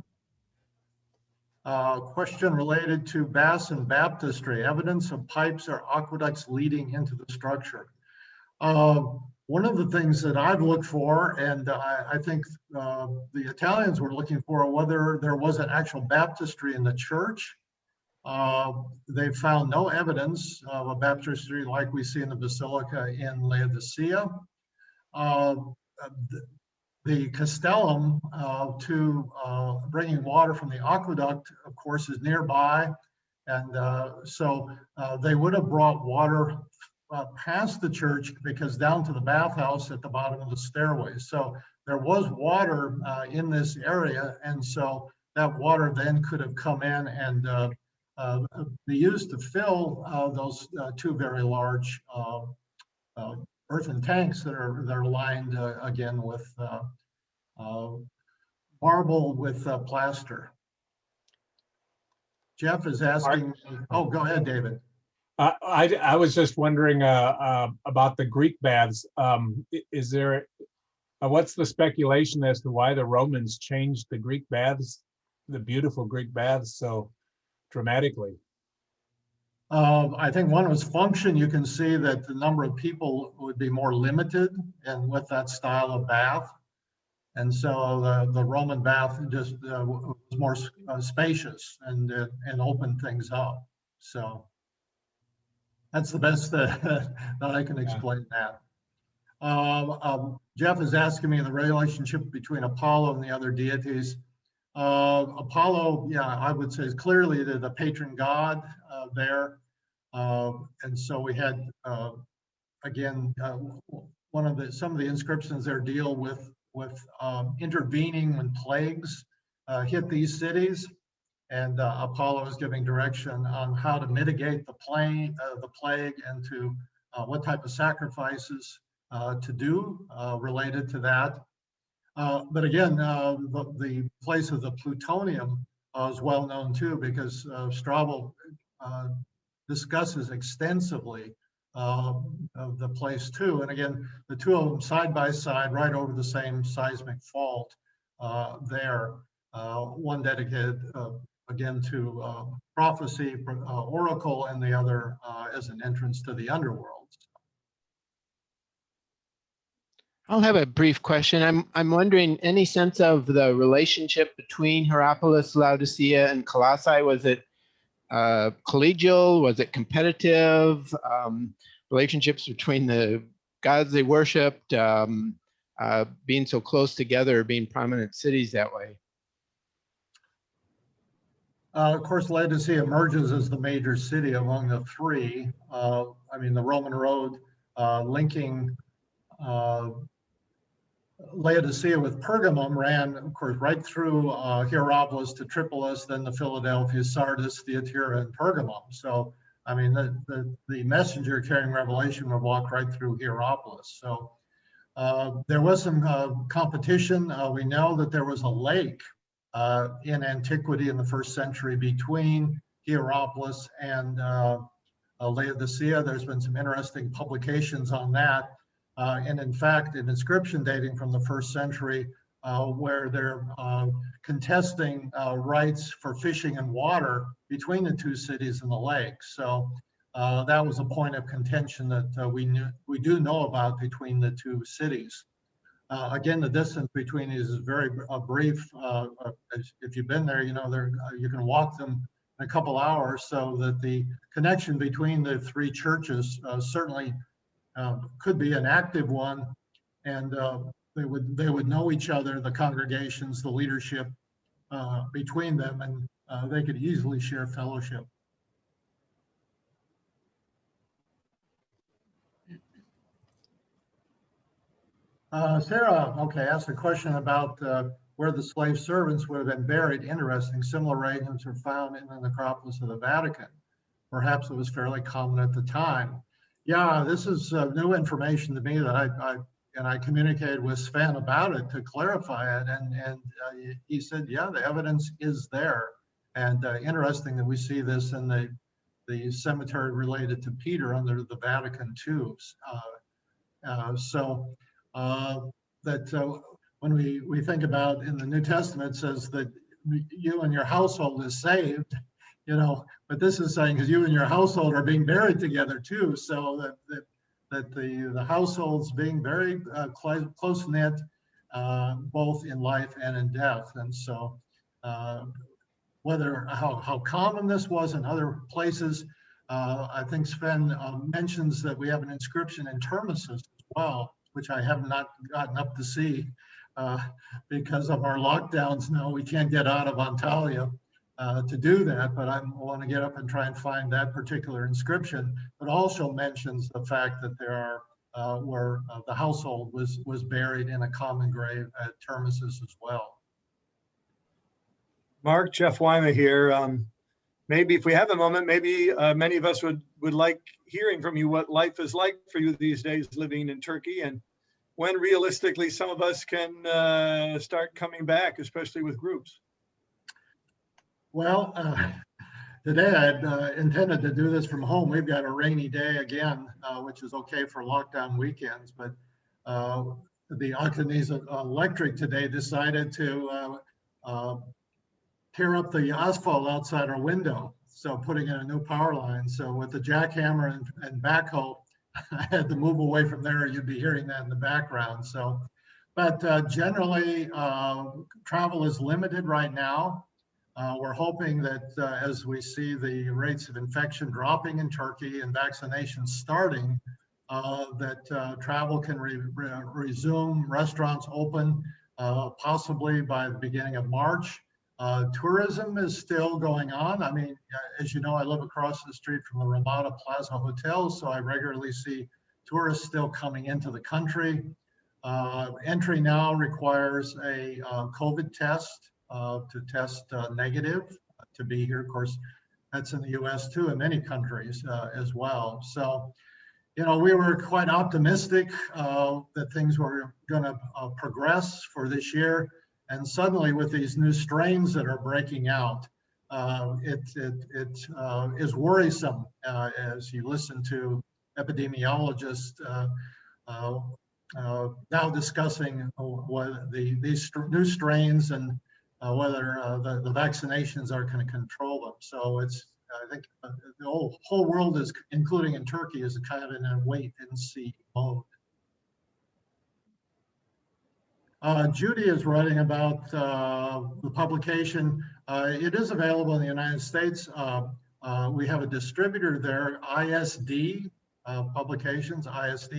Question related to baths and baptistry, evidence of pipes or aqueducts leading into the structure. One of the things that I've looked for, and I think the Italians were looking for, whether there was an actual baptistry in the church. They found no evidence of a baptistry like we see in the Basilica in Laodicea. the castellum to bringing water from the aqueduct, of course, is nearby. And so they would have brought water past the church, because down to the bathhouse at the bottom of the stairway. So there was water in this area. And so that water then could have come in and be used to fill those two very large earthen tanks that are lined again with marble with plaster. Jeff is asking, oh, go ahead, David. I was just wondering about the Greek baths. Is there, what's the speculation as to why the Romans changed the Greek baths, the beautiful Greek baths, so dramatically? I think one was function. You can see that the number of people would be more limited and with that style of bath. And so the Roman bath just was more spacious and opened things up. So that's the best that I can explain that. Jeff is asking me the relationship between Apollo and the other deities. Apollo, yeah, I would say is clearly the patron god there. And so we had, again, some of the inscriptions there deal with intervening when plagues hit these cities, and Apollo is giving direction on how to mitigate the plague and to what type of sacrifices to do related to that. But again, the place of the plutonium is well known too, because Strabo discusses extensively of the place too. And again, the two of them side by side, right over the same seismic fault there. One dedicated again to prophecy, oracle, and the other as an entrance to the underworld. I'll have a brief question. I'm wondering, any sense of the relationship between Hierapolis, Laodicea, and Colossae? Was it collegial? Was it competitive? Relationships between the gods they worshipped, being so close together, being prominent cities that way? Of course, Laodicea emerges as the major city among the three. I mean, the Roman road linking Laodicea with Pergamum ran, of course, right through Hierapolis to Tripolis, then to Philadelphia, Sardis, Thyatira, and Pergamum. So, I mean, the messenger carrying revelation would walk right through Hierapolis. So there was some competition. We know that there was a lake in antiquity in the 1st century between Hierapolis and Laodicea. There's been some interesting publications on that. And in fact, an inscription dating from the 1st century where they're contesting rights for fishing and water between the two cities in the lake. So that was a point of contention that we do know about between the two cities. Again, the distance between these is very brief. If you've been there, you know you can walk them in a couple hours. So that the connection between the three churches certainly could be an active one, and they would know each other, the congregations, the leadership between them, and they could easily share fellowship. Sarah, okay, asked a question about where the slave servants would have been buried. Interesting. Similar arrangements are found in the necropolis of the Vatican. Perhaps it was fairly common at the time. Yeah, this is new information to me that I communicated with Sven about it to clarify it, and he said, yeah, the evidence is there, and interesting that we see this in the cemetery related to Peter under the Vatican tubes. When we think about in the New Testament, it says that you and your household is saved, you know, but this is saying because you and your household are being buried together too, so that the households being very close knit, both in life and in death. And so how common this was in other places, I think Sven mentions that we have an inscription in Termissus as well, which I have not gotten up to see, because of our lockdowns now. We can't get out of Antalya to do that, but I want to get up and try and find that particular inscription. But also mentions the fact that there are where the household was buried in a common grave at Termisus as well. Mark, Jeff Wyma here. Maybe if we have a moment, maybe many of us would like hearing from you what life is like for you these days living in Turkey, and when realistically some of us can start coming back, especially with groups. Well, today I'd intended to do this from home. We've got a rainy day again, which is okay for lockdown weekends, but the Akdeniz Electric today decided to tear up the asphalt outside our window. So putting in a new power line. So with the jackhammer and backhoe, I had to move away from there. You'd be hearing that in the background. So, but generally travel is limited right now. We're hoping that as we see the rates of infection dropping in Turkey and vaccinations starting, that travel can resume, restaurants open, possibly by the beginning of March. Tourism is still going on. I mean, as you know, I live across the street from the Ramada Plaza Hotel, so I regularly see tourists still coming into the country. Entry now requires a COVID test to test negative to be here. Of course, that's in the US too, in many countries as well. So, you know, we were quite optimistic that things were going to progress for this year. And suddenly with these new strains that are breaking out, it is worrisome as you listen to epidemiologists now discussing what these new strains and whether the vaccinations are going to control them. So it's, I think the whole world is, including in Turkey, is kind of in a wait and see mode. Judy is writing about the publication. It is available in the United States. We have a distributor there, ISD Publications, ISD,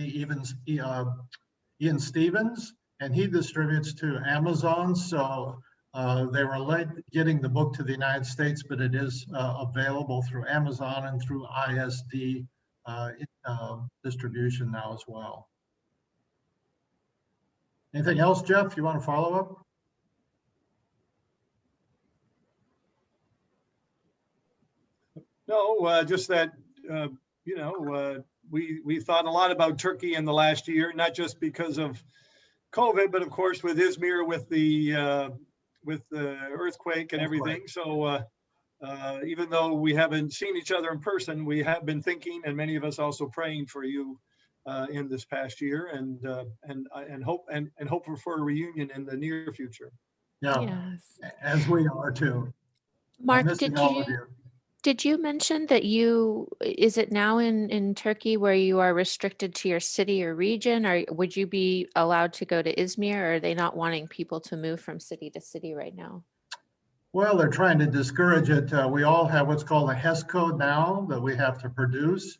Ian Stevens, and he distributes to Amazon. So they were late getting the book to the United States, but it is available through Amazon and through ISD distribution now as well. Anything else, Jeff, you want to follow up? No, just that, you know, we thought a lot about Turkey in the last year, not just because of COVID, but of course with Izmir, with the earthquake and everything. So even though we haven't seen each other in person, we have been thinking, and many of us also praying for you in this past year, and hope for a reunion in the near future. Yeah, Yes. as we are too. Mark, Missing all of you. did you mention that is it now in Turkey where you are restricted to your city or region, or would you be allowed to go to Izmir, or are they not wanting people to move from city to city right now? Well, they're trying to discourage it. We all have what's called a HES code now that we have to produce.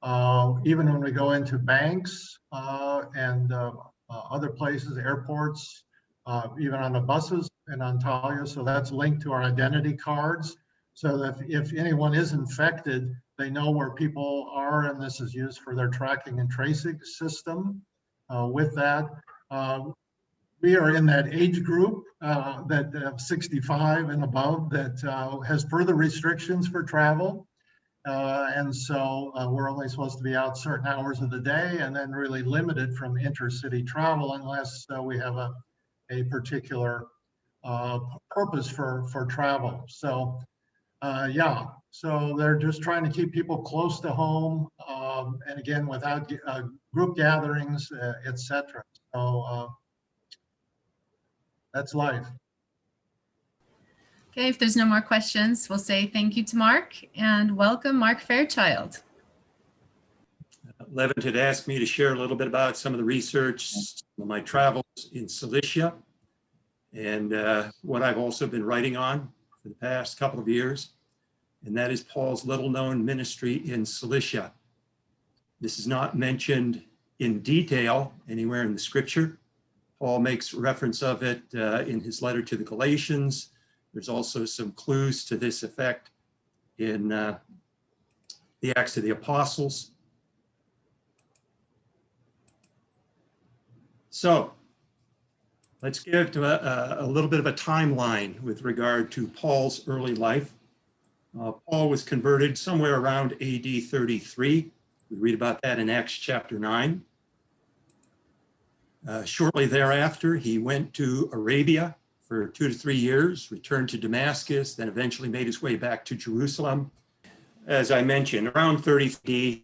Even when we go into banks and other places, airports, even on the buses in Antalya. So that's linked to our identity cards. So that if anyone is infected, they know where people are, and this is used for their tracking and tracing system. With that, we are in that age group that 65 and above that has further restrictions for travel. And so we're only supposed to be out certain hours of the day, and then really limited from intercity travel unless we have a particular purpose for travel. So yeah, so they're just trying to keep people close to home, and again, without group gatherings, etc. So that's life. Okay, if there's no more questions, we'll say thank you to Mark and welcome Mark Fairchild. Levent had asked me to share a little bit about some of the research, some of my travels in Cilicia, and what I've also been writing on for the past couple of years, and that is Paul's little-known ministry in Cilicia. This is not mentioned in detail anywhere in the scripture. Paul makes reference of it in his letter to the Galatians. There's also some clues to this effect in the Acts of the Apostles. So let's give a little bit of a timeline with regard to Paul's early life. Paul was converted somewhere around AD 33. We read about that in Acts chapter 9. Shortly thereafter, he went to Arabia for 2 to 3 years, returned to Damascus, then eventually made his way back to Jerusalem. As I mentioned, around 30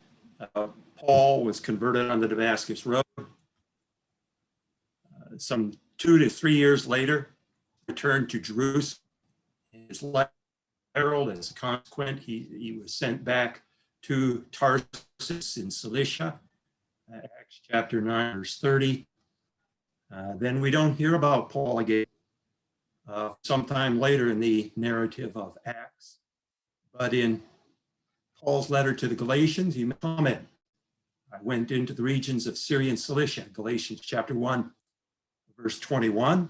AD, Paul was converted on the Damascus Road. Some 2 to 3 years later, returned to Jerusalem. His life herald, as a consequence, he was sent back to Tarsus in Cilicia, Acts chapter 9, verse 30. Then we don't hear about Paul again sometime later in the narrative of Acts. But in Paul's letter to the Galatians, he made a comment. I went into the regions of Syria and Cilicia, Galatians chapter 1, verse 21.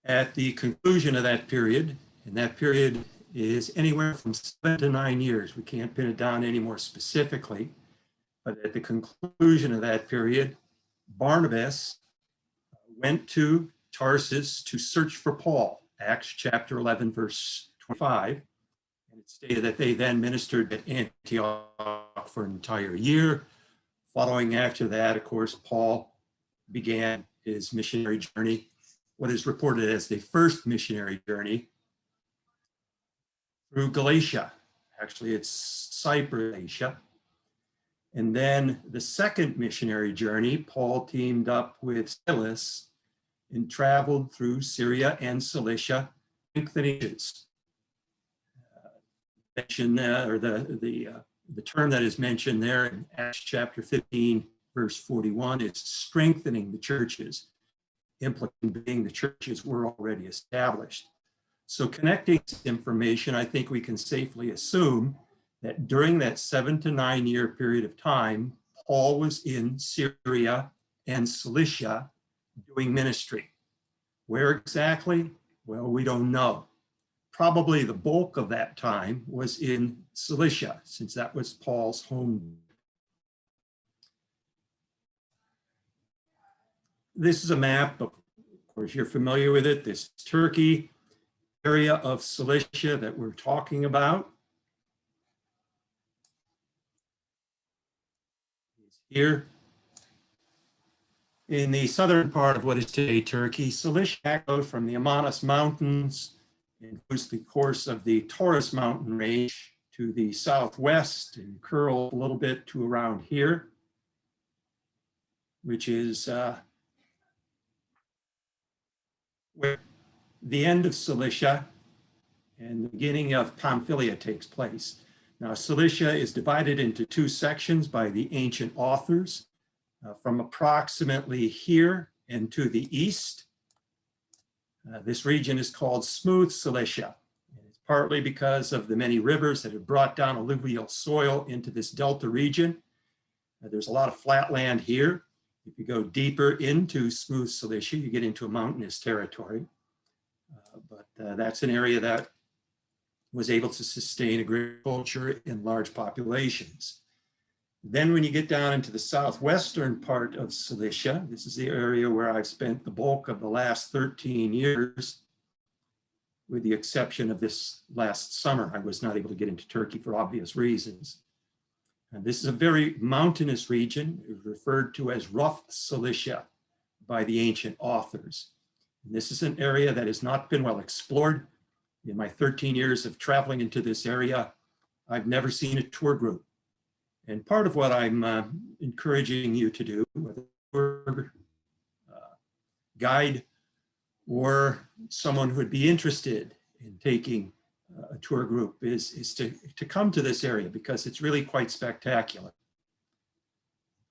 At the conclusion of that period, and that period is anywhere from 7 to 9 years. We can't pin it down any more specifically, but at the conclusion of that period, Barnabas went to Tarsus to search for Paul, Acts chapter 11, verse 25. And it stated that they then ministered at Antioch for an entire year. Following after that, of course, Paul began his missionary journey, what is reported as the first missionary journey through Galatia. Actually, it's Cyprus, Galatia. And then the second missionary journey, Paul teamed up with Silas and traveled through Syria and Cilicia, strengthening churches. The term that is mentioned there in Acts chapter 15, verse 41, is strengthening the churches, implicating the churches were already established. So connecting this information, I think we can safely assume that during that 7 to 9 year period of time, Paul was in Syria and Cilicia doing ministry. Where exactly? Well, we don't know. Probably the bulk of that time was in Cilicia, since that was Paul's home. This is a map, of course, you're familiar with it. This Turkey area of Cilicia that we're talking about is here. In the southern part of what is today Turkey, Cilicia goes from the Amanus Mountains and goes the course of the Taurus mountain range to the southwest and curls a little bit to around here, which is where the end of Cilicia and the beginning of Pamphylia takes place. Now, Cilicia is divided into 2 sections by the ancient authors. From approximately here and to the east, this region is called smooth Cilicia. And it's partly because of the many rivers that have brought down alluvial soil into this delta region. There's a lot of flat land here. If you go deeper into smooth Cilicia, you get into a mountainous territory. But that's an area that was able to sustain agriculture in large populations. Then when you get down into the southwestern part of Cilicia, this is the area where I've spent the bulk of the last 13 years, with the exception of this last summer. I was not able to get into Turkey for obvious reasons. And this is a very mountainous region, referred to as rough Cilicia by the ancient authors. And this is an area that has not been well explored. In my 13 years of traveling into this area, I've never seen a tour group. And part of what I'm encouraging you to do, whether you're a guide or someone who would be interested in taking a tour group, is to come to this area, because it's really quite spectacular.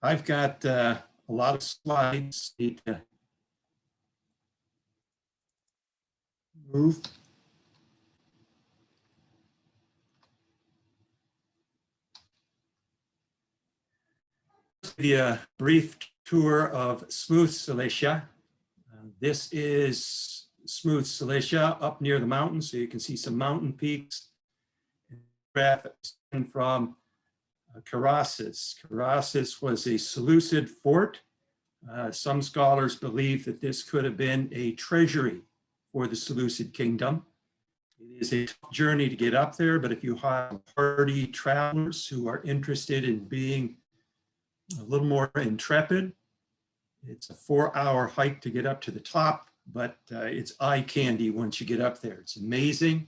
I've got a lot of slides. Need to move. A brief tour of smooth Cilicia. This is smooth Cilicia up near the mountains, so you can see some mountain peaks. From Carasis. Carasis was a Seleucid fort. Some scholars believe that this could have been a treasury for the Seleucid kingdom. It is a tough journey to get up there, but if you have hardy travelers who are interested in being a little more intrepid, it's a 4-hour hike to get up to the top, but it's eye candy once you get up there. It's amazing.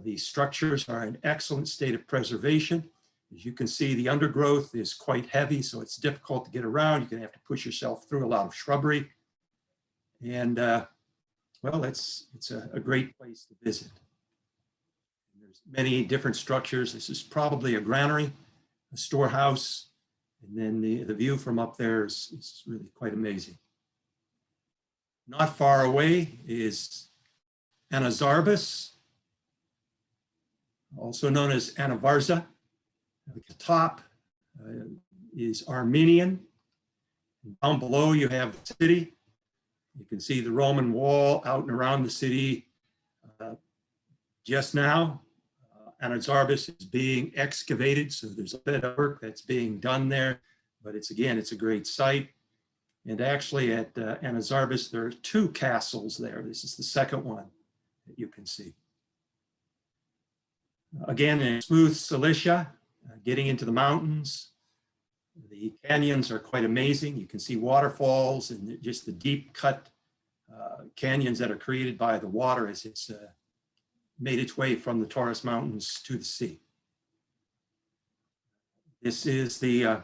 The structures are in excellent state of preservation. As you can see, the undergrowth is quite heavy, so it's difficult to get around. You're going to have to push yourself through a lot of shrubbery. And well, it's a great place to visit. And there's many different structures. This is probably a granary, a storehouse, and then the view from up there is really quite amazing. Not far away is Anazarbus, also known as Anavarza. At the top is Armenian. Down below you have the city. You can see the Roman wall out and around the city. Just now, Anazarbus is being excavated, so there's a bit of work that's being done there, but it's a great site. And actually at Anazarbus, there are 2 castles there. This is the second one that you can see. Again, in smooth Cilicia, getting into the mountains. The canyons are quite amazing. You can see waterfalls and just the deep cut canyons that are created by the water as it's made its way from the Taurus Mountains to the sea. This is the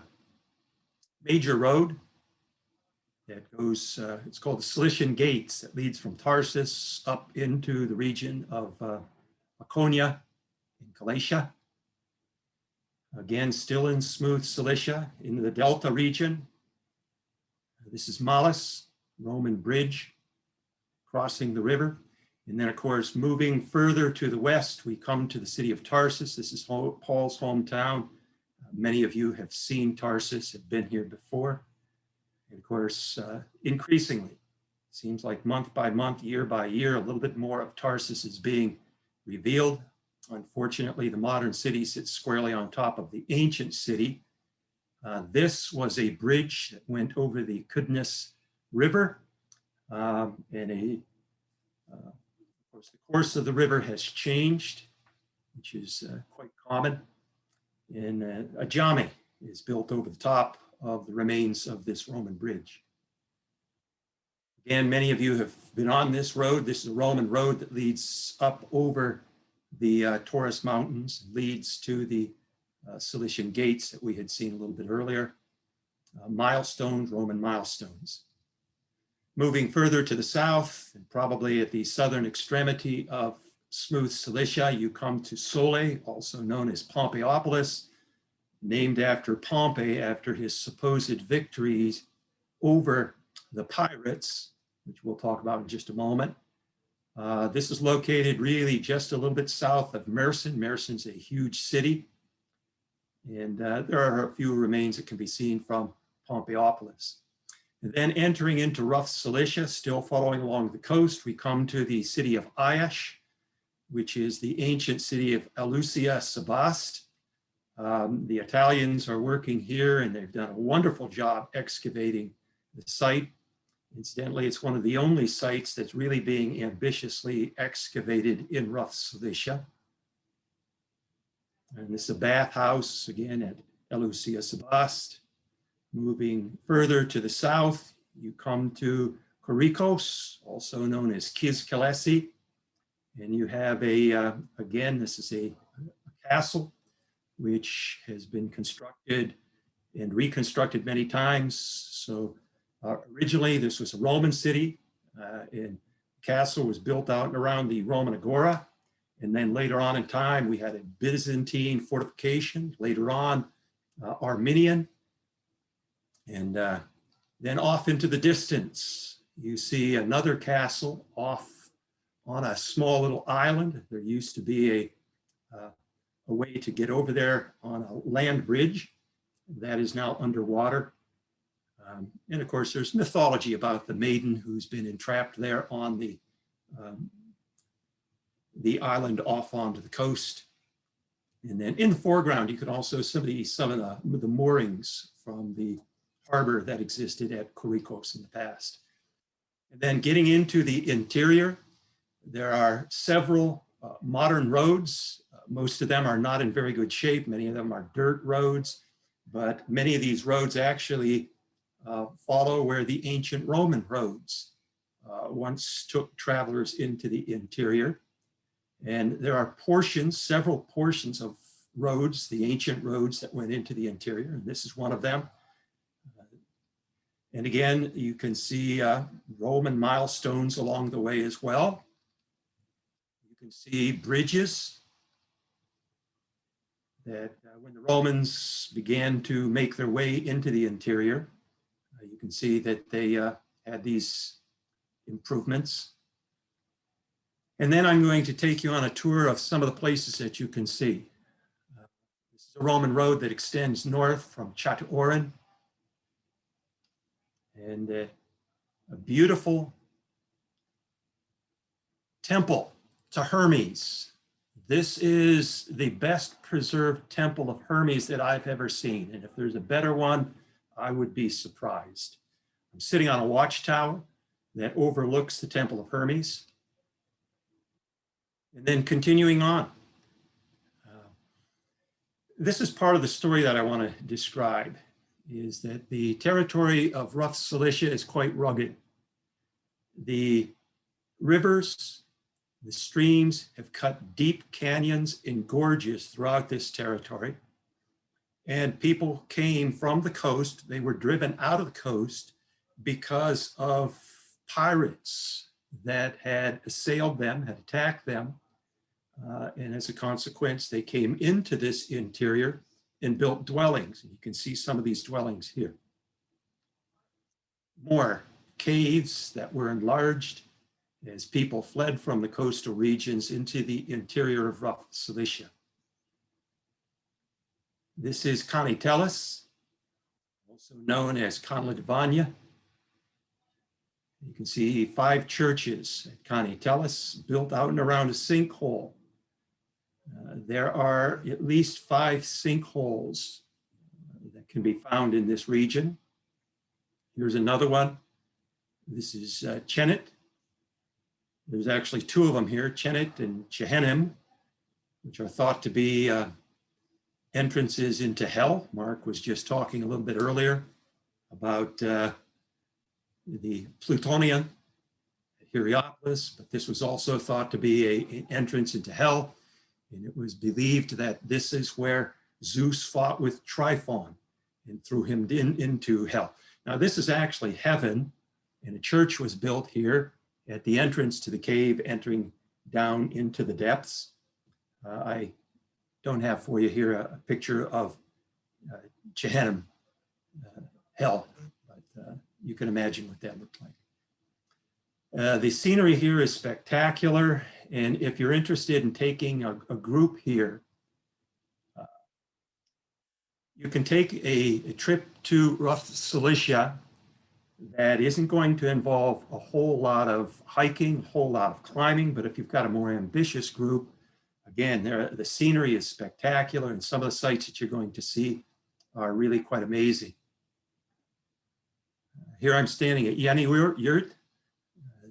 major road that goes, it's called the Cilician Gates, that leads from Tarsus up into the region of Laconia in Galatia. Again, still in smooth Cilicia, in the Delta region. This is Malus, Roman bridge crossing the river. And then, of course, moving further to the west, we come to the city of Tarsus. This is Paul's hometown. Many of you have seen Tarsus, have been here before. And of course, increasingly, seems like month by month, year by year, a little bit more of Tarsus is being revealed. Unfortunately, the modern city sits squarely on top of the ancient city. This was a bridge that went over the Cydnus River. Of course, the course of the river has changed, which is quite common. And a jame is built over the top of the remains of this Roman bridge. Again, many of you have been on this road. This is a Roman road that leads up over the Taurus Mountains, leads to the Cilician Gates that we had seen a little bit earlier. Milestones, Roman milestones. Moving further to the south, and probably at the southern extremity of smooth Cilicia, you come to Sole, also known as Pompeiiopolis, named after Pompey, after his supposed victories over the pirates, which we'll talk about in just a moment. This is located really just a little bit south of Mersin. Mersin's a huge city. And there are a few remains that can be seen from Pompeiiopolis. And then entering into rough Cilicia, still following along the coast, we come to the city of Iași, which is the ancient city of Eleusis Sebast. The Italians are working here and they've done a wonderful job excavating the site. Incidentally, it's one of the only sites that's really being ambitiously excavated in rough Cilicia. And this is a bathhouse, again, at Eleusis Sebast. Moving further to the south, you come to Korikos, also known as Kizkilesi. And you have again, this is a castle which has been constructed and reconstructed many times. So originally this was a Roman city, and the castle was built out and around the Roman Agora. And then later on in time, we had a Byzantine fortification, later on Armenian. And then off into the distance, you see another castle off on a small little island. There used to be a way to get over there on a land bridge that is now underwater. And of course, there's mythology about the maiden who's been entrapped there on the island off onto the coast. And then in the foreground, you can also see some of the moorings from the harbor that existed at Korikos in the past. And then getting into the interior, there are several modern roads. Most of them are not in very good shape. Many of them are dirt roads, but many of these roads actually follow where the ancient Roman roads once took travelers into the interior. And there are portions, several portions of roads, the ancient roads that went into the interior, and this is one of them. And again, you can see Roman milestones along the way as well. You can see bridges that when the Romans began to make their way into the interior, you can see that they had these improvements. And then I'm going to take you on a tour of some of the places that you can see. This is a Roman road that extends north from Chataurin. And a beautiful temple to Hermes. This is the best preserved temple of Hermes that I've ever seen. And if there's a better one, I would be surprised. I'm sitting on a watchtower that overlooks the Temple of Hermes. And then continuing on. This is part of the story that I want to describe, is that the territory of rough Cilicia is quite rugged. The rivers, the streams have cut deep canyons and gorges throughout this territory. And people came from the coast. They were driven out of the coast because of pirates that had assailed them, had attacked them. And as a consequence, they came into this interior and built dwellings. And you can see some of these dwellings here. More caves that were enlarged as people fled from the coastal regions into the interior of rough Cilicia. This is Kanitelis, also known as Kanlidvania. You can see 5 churches at Kanitelis built out and around a sinkhole. There are at least 5 sinkholes that can be found in this region. Here's another one. This is Chenet. There's actually 2 of them here, Chenet and Chehenim, which are thought to be entrances into hell. Mark was just talking a little bit earlier about the Plutonian at Hierapolis, but this was also thought to be an entrance into hell. And it was believed that this is where Zeus fought with Tryphon and threw him into hell. Now, this is actually heaven, and a church was built here at the entrance to the cave, entering down into the depths. I don't have for you here a picture of Chehenim hell, but you can imagine what that looked like. The scenery here is spectacular. And if you're interested in taking a group here, you can take a trip to rough Cilicia that isn't going to involve a whole lot of hiking, a whole lot of climbing, but if you've got a more ambitious group, again, the scenery is spectacular, and some of the sites that you're going to see are really quite amazing. Here I'm standing at Yeni Yurt.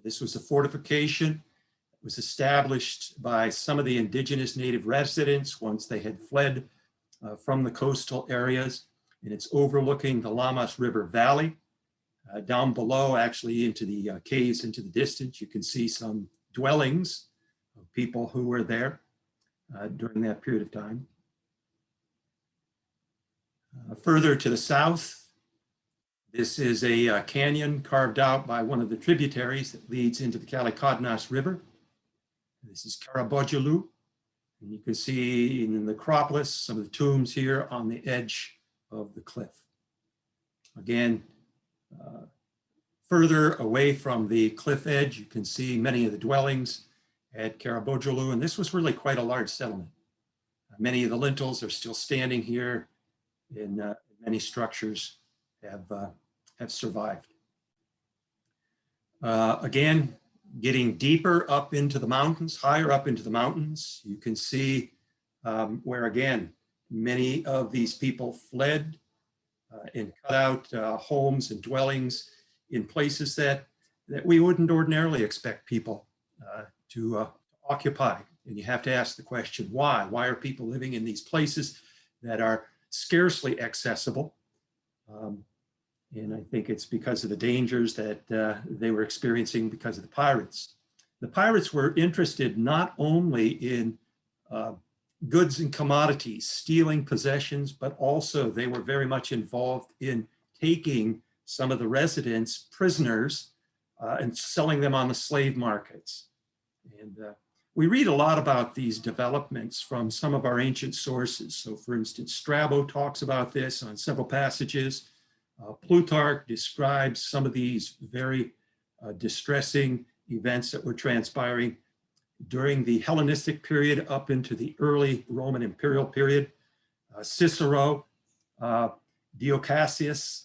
This was a fortification. It was established by some of the indigenous native residents once they had fled from the coastal areas, and it's overlooking the Lamas River Valley. Down below, actually into the caves into the distance, you can see some dwellings of people who were there during that period of time. Further to the south, this is a canyon carved out by one of the tributaries that leads into the Kalikodnas River. This is Karabojulu, and you can see in the necropolis some of the tombs here on the edge of the cliff. Again, further away from the cliff edge, you can see many of the dwellings at Karabojulu, and this was really quite a large settlement. Many of the lintels are still standing here, and many structures have survived. Again, getting deeper up into the mountains, higher up into the mountains, you can see where, again, many of these people fled and cut out homes and dwellings in places that we wouldn't ordinarily expect people to occupy. And you have to ask the question, why? Why are people living in these places that are scarcely accessible? And I think it's because of the dangers that they were experiencing because of the pirates. The pirates were interested not only in goods and commodities, stealing possessions, but also they were very much involved in taking some of the residents prisoners and selling them on the slave markets. And we read a lot about these developments from some of our ancient sources. So for instance, Strabo talks about this on several passages. Plutarch describes some of these very distressing events that were transpiring during the Hellenistic period up into the early Roman imperial period. Cicero, Diocasius,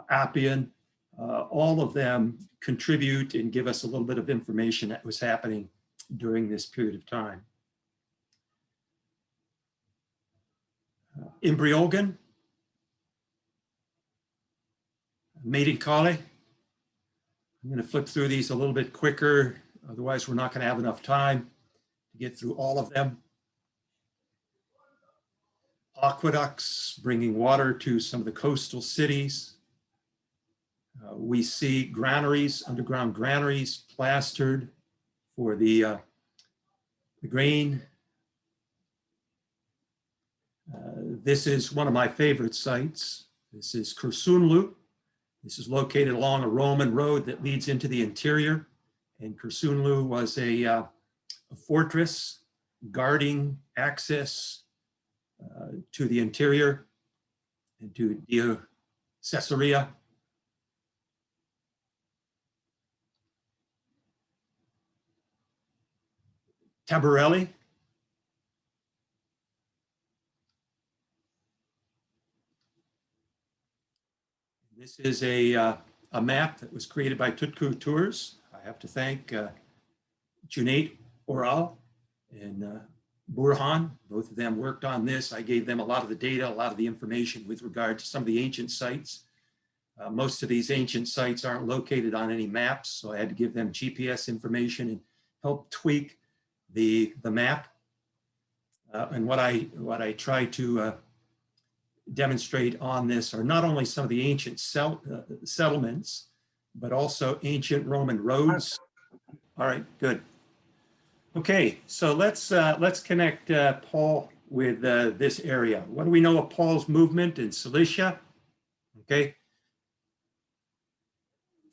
Appian, all of them contribute and give us a little bit of information that was happening during this period of time. Imbriogen, Medinkale. I'm going to flip through these a little bit quicker, otherwise we're not going to have enough time to get through all of them. Aqueducts, bringing water to some of the coastal cities. We see granaries, underground granaries plastered for the grain. This is one of my favorite sites. This is Cursunlu. This is located along a Roman road that leads into the interior. And Cursunlu was a fortress guarding access to the interior and to Caesarea. Tabarelli. This is a map that was created by Tutku Tours. I have to thank Junaid Oral and Burhan. Both of them worked on this. I gave them a lot of the data, a lot of the information with regard to some of the ancient sites. Most of these ancient sites aren't located on any maps, so I had to give them GPS information and help tweak the map. And what I try to demonstrate on this are not only some of the ancient settlements, but also ancient Roman roads. All right, good. Okay, so let's connect Paul with this area. What do we know of Paul's movement in Cilicia? Okay.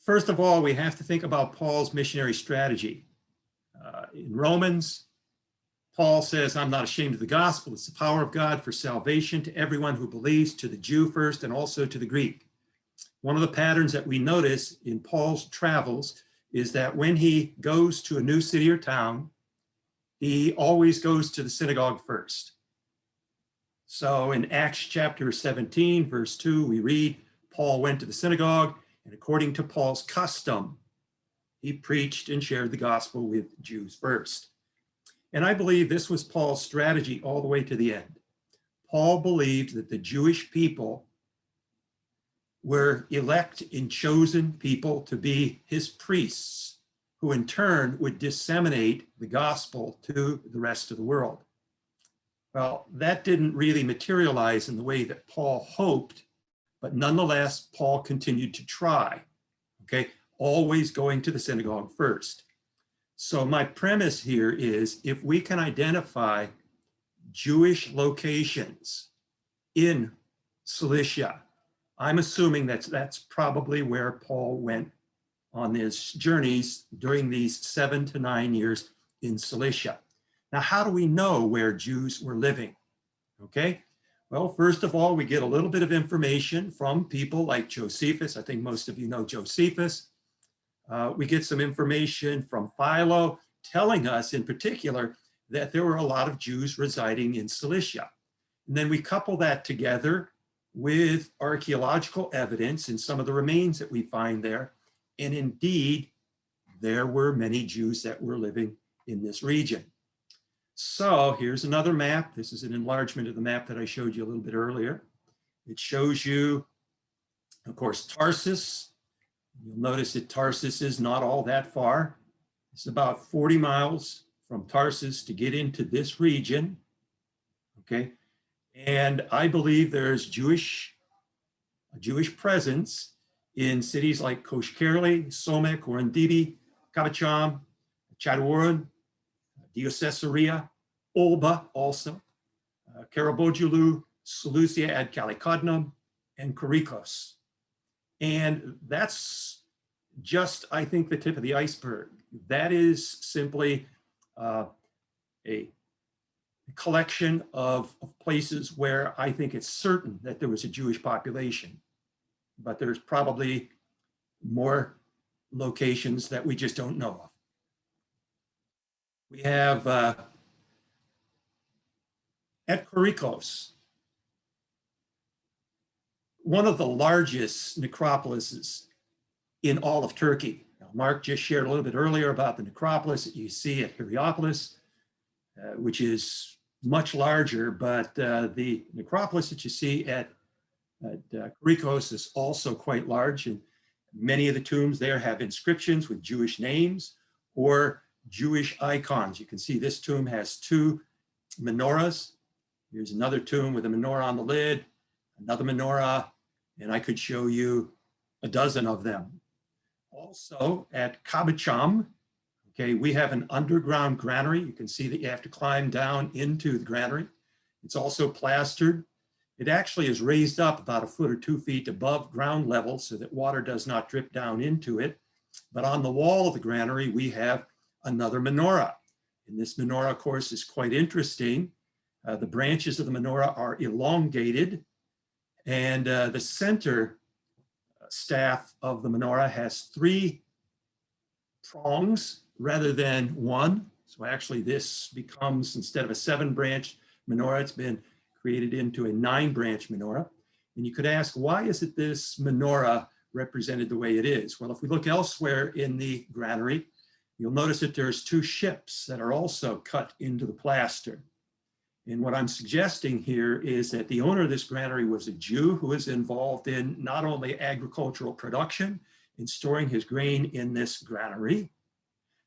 First of all, we have to think about Paul's missionary strategy. In Romans, Paul says, I'm not ashamed of the gospel. It's the power of God for salvation to everyone who believes, to the Jew first and also to the Greek. One of the patterns that we notice in Paul's travels is that when he goes to a new city or town, he always goes to the synagogue first. So in Acts chapter 17, verse 2, we read, Paul went to the synagogue, and according to Paul's custom, he preached and shared the gospel with Jews first. And I believe this was Paul's strategy all the way to the end. Paul believed that the Jewish people were elect and chosen people to be his priests, who in turn would disseminate the gospel to the rest of the world. Well, that didn't really materialize in the way that Paul hoped, but nonetheless, Paul continued to try, okay? Always going to the synagogue first. So my premise here is if we can identify Jewish locations in Cilicia, I'm assuming that's probably where Paul went on his journeys during these 7 to 9 years in Cilicia. Now, how do we know where Jews were living? Okay, well, first of all, we get a little bit of information from people like Josephus. I think most of you know Josephus. We get some information from Philo telling us in particular that there were a lot of Jews residing in Cilicia. And then we couple that together with archaeological evidence in some of the remains that we find there. And indeed, there were many Jews that were living in this region. So here's another map. This is an enlargement of the map that I showed you a little bit earlier. It shows you, of course, Tarsus. You'll notice that Tarsus is not all that far. It's about 40 miles from Tarsus to get into this region, okay? And I believe there's a Jewish presence in cities like Koshkerli, Somek, Orandibi, Kabacham, Chadwarun, Diocesarea, Olba also, Karabojulu, Seleucia ad Calikodnum, and Korikos. And that's just, I think, the tip of the iceberg. That is simply a collection of places where I think it's certain that there was a Jewish population, but there's probably more locations that we just don't know of. We have at Korikos, one of the largest necropolises in all of Turkey. Now, Mark just shared a little bit earlier about the necropolis that you see at Hierapolis, which is much larger, but the necropolis that you see at Korikos is also quite large, and many of the tombs there have inscriptions with Jewish names or Jewish icons. You can see this tomb has 2 menorahs. Here's another tomb with a menorah on the lid, another menorah, and I could show you a dozen of them. Also at Kabacham, okay, we have an underground granary. You can see that you have to climb down into the granary. It's also plastered. It actually is raised up about 1 foot or 2 feet above ground level so that water does not drip down into it. But on the wall of the granary, we have another menorah. And this menorah, of course, is quite interesting. The branches of the menorah are elongated, and the center staff of the menorah has 3 prongs rather than 1. So actually this becomes, instead of a 7-branch menorah, it's been created into a 9-branch menorah. And you could ask, why is it this menorah represented the way it is? Well, if we look elsewhere in the granary, you'll notice that there's 2 ships that are also cut into the plaster. And what I'm suggesting here is that the owner of this granary was a Jew who was involved in not only agricultural production in storing his grain in this granary,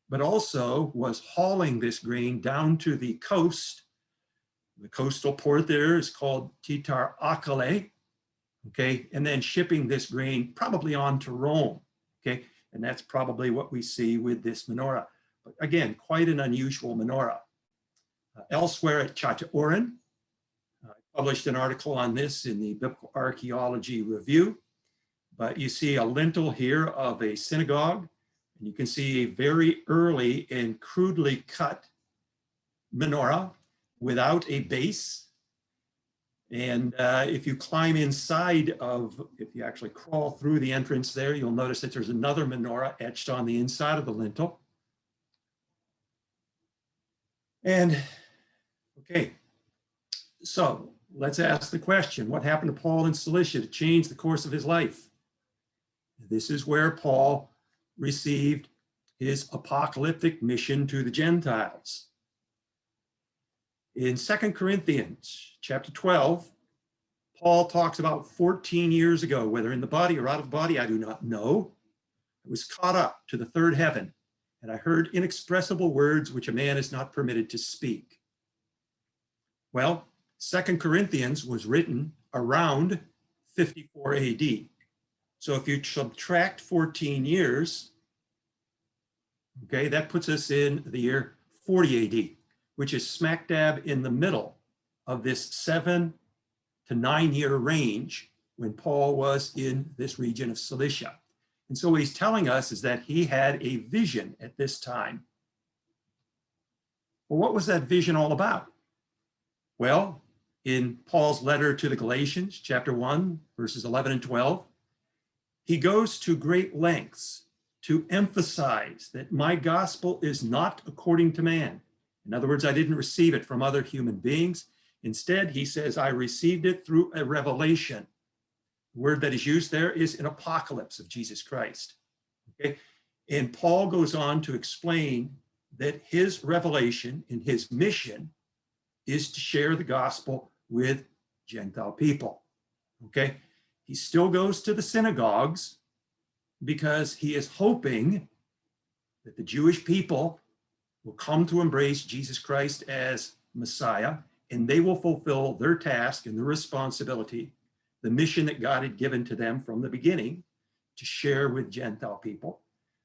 but also was hauling this grain down to the coast. The coastal port there is called Titar Akale, okay, and then shipping this grain probably on to Rome, okay, and that's probably what we see with this menorah. But again, quite an unusual menorah. Elsewhere at Chataorin, I published an article on this in the Biblical Archaeology Review, but you see a lintel here of a synagogue, and you can see a very early and crudely cut menorah without a base. And if you climb inside of, if you actually crawl through the entrance there, you'll notice that there's another menorah etched on the inside of the lintel. And okay, so let's ask the question, what happened to Paul in Cilicia to change the course of his life? This is where Paul received his apocalyptic mission to the Gentiles. In 2 Corinthians chapter 12, Paul talks about 14 years ago, whether in the body or out of body, I do not know. I was caught up to the 3rd heaven, and I heard inexpressible words which a man is not permitted to speak. Well, 2 Corinthians was written around 54 AD. So if you subtract 14 years, okay, that puts us in the year 40 AD, which is smack dab in the middle of this 7 to 9 year range when Paul was in this region of Cilicia. And so what he's telling us is that he had a vision at this time. Well, what was that vision all about? Well, in Paul's letter to the Galatians, chapter 1, verses 11 and 12, he goes to great lengths to emphasize that my gospel is not according to man. In other words, I didn't receive it from other human beings. Instead, he says, I received it through a revelation The word that is used there is an apocalypse of Jesus Christ. Okay, and Paul goes on to explain that his revelation and his mission is to share the gospel with Gentile people. Okay, he still goes to the synagogues because he is hoping that the Jewish people will come to embrace Jesus Christ as Messiah, and they will fulfill their task and their responsibility, the mission that God had given to them from the beginning, to share with Gentile people.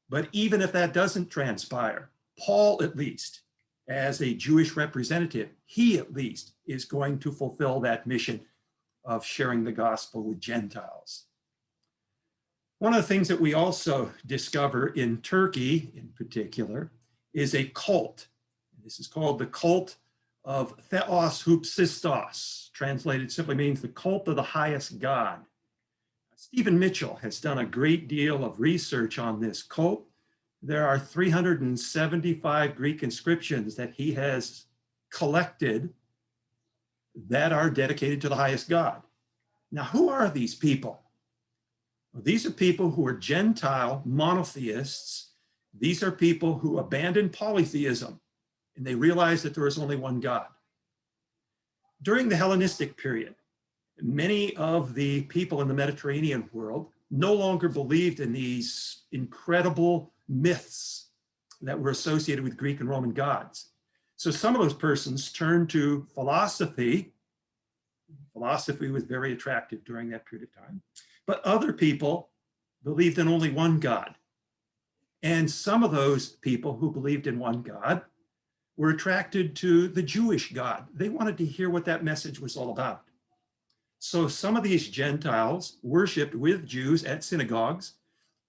But even if that doesn't transpire, Paul, at least, as a Jewish representative, he at least is going to fulfill that mission of sharing the gospel with Gentiles. One of the things that we also discover in Turkey in particular is a cult. This is called the cult of Theos Hoopsistos. Translated simply means the cult of the highest God. Stephen Mitchell has done a great deal of research on this cult. There are 375 Greek inscriptions that he has collected that are dedicated to the highest God. Now, who are these people? Well, these are people who are Gentile monotheists. These are people who abandon polytheism, and they realize that there is only one God. During the Hellenistic period, many of the people in the Mediterranean world no longer believed in these incredible myths that were associated with Greek and Roman gods. So some of those persons turned to philosophy. Philosophy was very attractive during that period of time. But other people believed in only one God. And some of those people who believed in one God were attracted to the Jewish God. They wanted to hear what that message was all about. So some of these Gentiles worshiped with Jews at synagogues.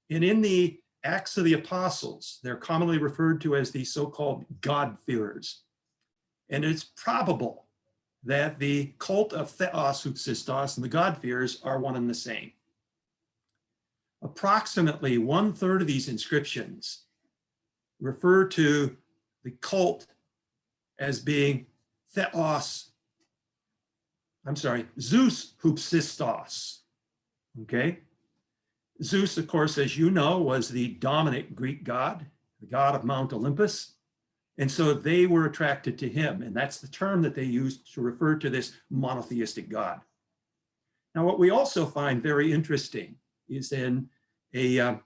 And in the Acts of the Apostles, they're commonly referred to as the so-called God-fearers. And it's probable that the cult of Theos Hoopsistos and the God-fearers are one and the same. Approximately 1/3 of these inscriptions refer to the cult as being Zeus Hoopsistos, okay? Zeus, of course, as you know, was the dominant Greek god, the god of Mount Olympus. And so they were attracted to him. And that's the term that they used to refer to this monotheistic God. Now, what we also find very interesting is in a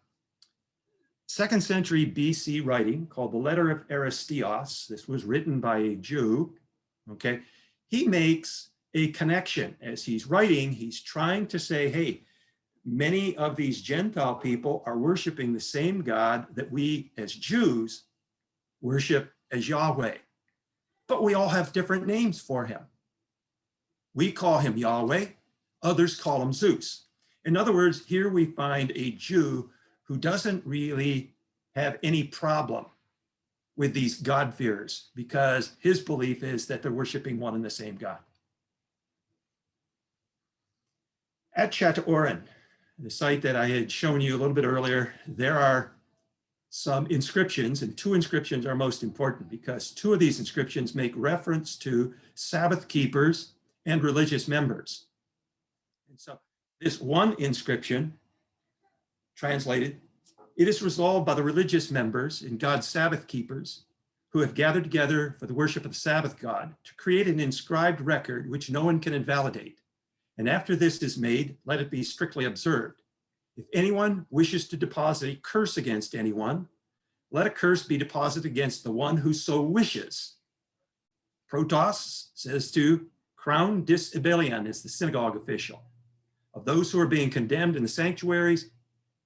2nd century BC writing called the Letter of Aristeos. This was written by a Jew, okay? He makes a connection. As he's writing, he's trying to say, hey, many of these Gentile people are worshiping the same God that we as Jews worship as Yahweh. But we all have different names for him. We call him Yahweh, others call him Zeus. In other words, here we find a Jew who doesn't really have any problem with these God-fearers because his belief is that they're worshiping one and the same God. At Châteaurouen, the site that I had shown you a little bit earlier, there are some inscriptions, and 2 inscriptions are most important because 2 of these inscriptions make reference to Sabbath keepers and religious members. And so this one inscription, translated, it is resolved by the religious members and God's Sabbath keepers who have gathered together for the worship of the Sabbath God to create an inscribed record which no one can invalidate. And after this is made, let it be strictly observed. If anyone wishes to deposit a curse against anyone, let a curse be deposited against the one who so wishes. Protos says to crown disibelion is the synagogue official. Of those who are being condemned in the sanctuaries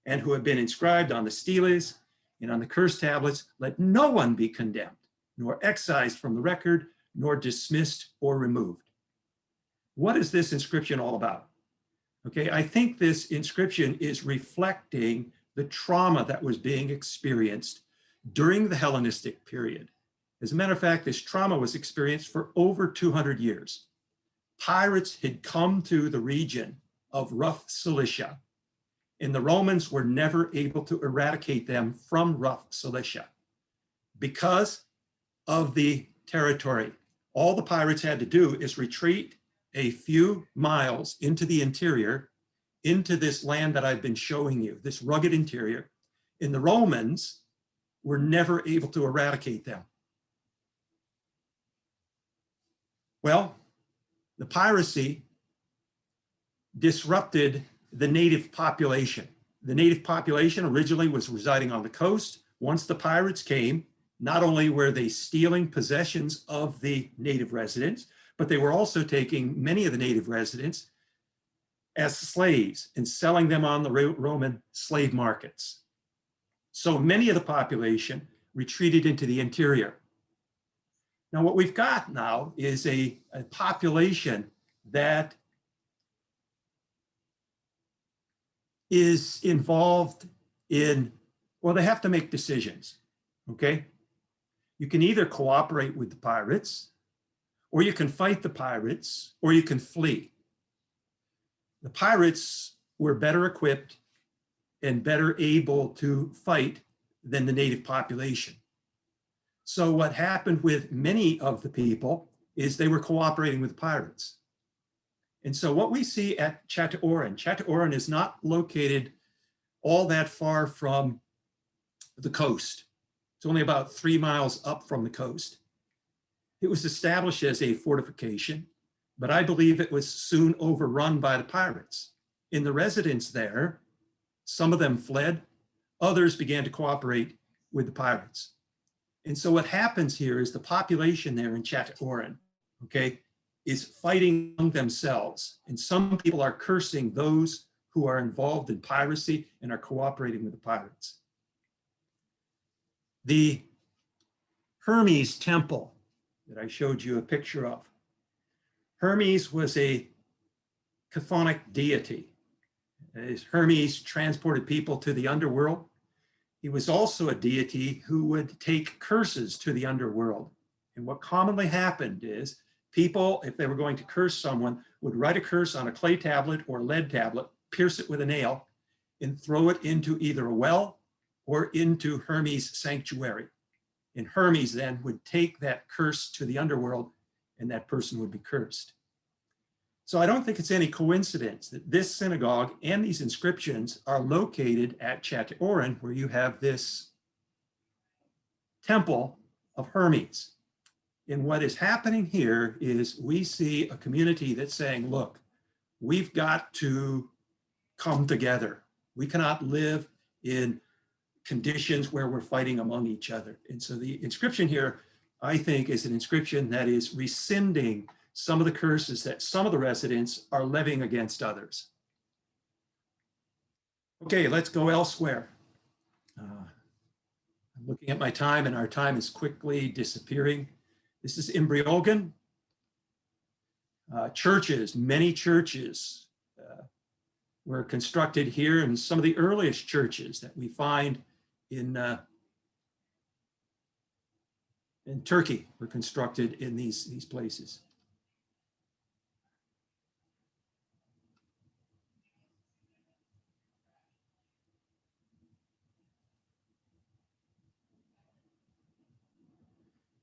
and who have been inscribed on the steles and on the curse tablets, let no one be condemned, nor excised from the record, nor dismissed or removed. What is this inscription all about? Okay, I think this inscription is reflecting the trauma that was being experienced during the Hellenistic period. As a matter of fact, this trauma was experienced for over 200 years. Pirates had come to the region of rough Cilicia, and the Romans were never able to eradicate them from rough Cilicia because of the territory. All the pirates had to do is retreat a few miles into the interior, into this land that I've been showing you, this rugged interior. And the Romans were never able to eradicate them. Well, the piracy disrupted the native population. The native population originally was residing on the coast. Once the pirates came, not only were they stealing possessions of the native residents, but they were also taking many of the native residents as slaves and selling them on the Roman slave markets. So many of the population retreated into the interior. Now, what we've got now is a population that is involved in, well, they have to make decisions, okay? You can either cooperate with the pirates, or you can fight the pirates, or you can flee. The pirates were better equipped and better able to fight than the native population. So what happened with many of the people is they were cooperating with pirates. And so what we see at Châteaurouen is not located all that far from the coast. It's only about 3 miles up from the coast. It was established as a fortification, but I believe it was soon overrun by the pirates. In the residents there, some of them fled, others began to cooperate with the pirates. And so what happens here is the population there in Châteaurouen, okay, is fighting among themselves. And some people are cursing those who are involved in piracy and are cooperating with the pirates. The Hermes temple that I showed you a picture of. Hermes was a chthonic deity. As Hermes transported people to the underworld, he was also a deity who would take curses to the underworld. And what commonly happened is people, if they were going to curse someone, would write a curse on a clay tablet or lead tablet, pierce it with a nail, and throw it into either a well or into Hermes' sanctuary. And Hermes then would take that curse to the underworld, and that person would be cursed. So I don't think it's any coincidence that this synagogue and these inscriptions are located at Châteaurouen, where you have this temple of Hermes. And what is happening here is we see a community that's saying, look, we've got to come together. We cannot live in conditions where we're fighting among each other. And so the inscription here, I think, is an inscription that is rescinding some of the curses that some of the residents are levying against others. Okay, let's go elsewhere. I'm looking at my time, and our time is quickly disappearing. This is Imbriogen. Churches, many churches were constructed here, and some of the earliest churches that we find in Turkey were constructed in these places.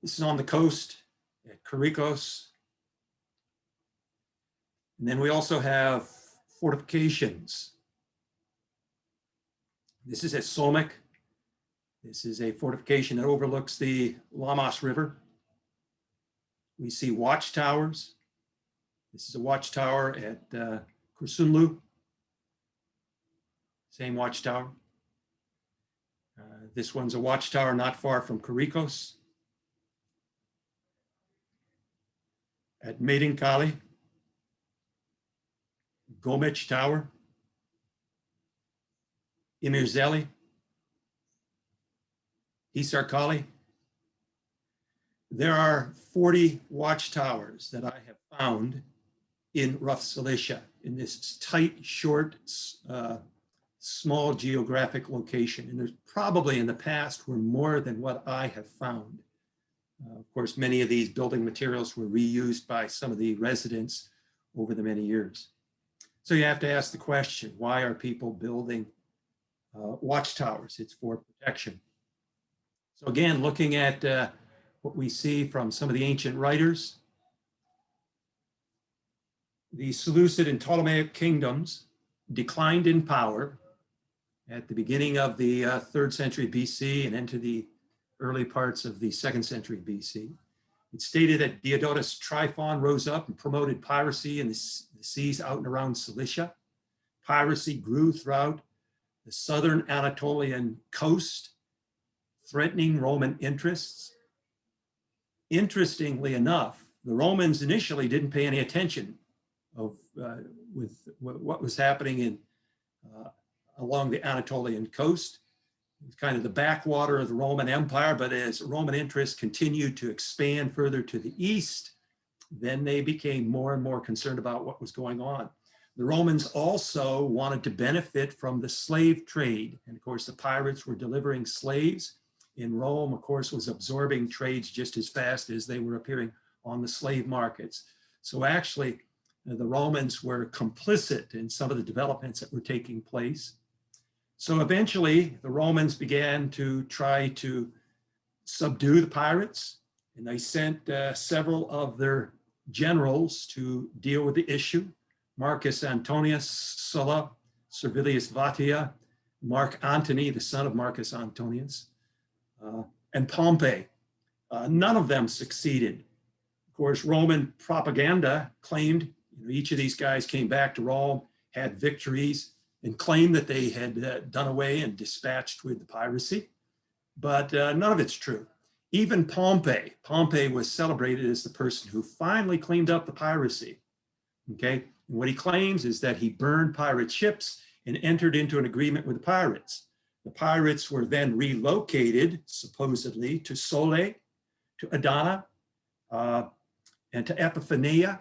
This is on the coast at Kyrikos. And then we also have fortifications. This is at Somek. This is a fortification that overlooks the Lamos River. We see watchtowers. This is a watchtower at Kursunlu. Same watchtower. This one's a watchtower not far from Kyrikos. At Maidinkali, Gomech Tower, Imirzeli, Hisarkali. There are 40 watchtowers that I have found in rough Cilicia, in this tight, short, small geographic location. And there's probably in the past were more than what I have found. Of course, many of these building materials were reused by some of the residents over the many years. So you have to ask the question, why are people building watchtowers? It's for protection. So again, looking at what we see from some of the ancient writers, the Seleucid and Ptolemaic kingdoms declined in power at the beginning of the 3rd century BC and into the early parts of the 2nd century BC. It stated that Diodotus Tryphon rose up and promoted piracy in the seas out and around Cilicia. Piracy grew throughout the southern Anatolian coast, threatening Roman interests. Interestingly enough, the Romans initially didn't pay any attention with what was happening in along the Anatolian coast. It's kind of the backwater of the Roman Empire, but as Roman interests continued to expand further to the east, then they became more and more concerned about what was going on. The Romans also wanted to benefit from the slave trade. And of course, the pirates were delivering slaves. In Rome, of course, was absorbing trades just as fast as they were appearing on the slave markets. So actually, the Romans were complicit in some of the developments that were taking place. So eventually, the Romans began to try to subdue the pirates, and they sent several of their generals to deal with the issue. Marcus Antonius Sulla, Servilius Vatia, Mark Antony, the son of Marcus Antonius, and Pompey. None of them succeeded. Of course, Roman propaganda claimed, each of these guys came back to Rome, had victories, and claimed that they had done away and dispatched with the piracy. But none of it's true. Even Pompey was celebrated as the person who finally cleaned up the piracy. Okay, and what he claims is that he burned pirate ships and entered into an agreement with the pirates. The pirates were then relocated, supposedly, to Sole, to Adana, and to Epiphania,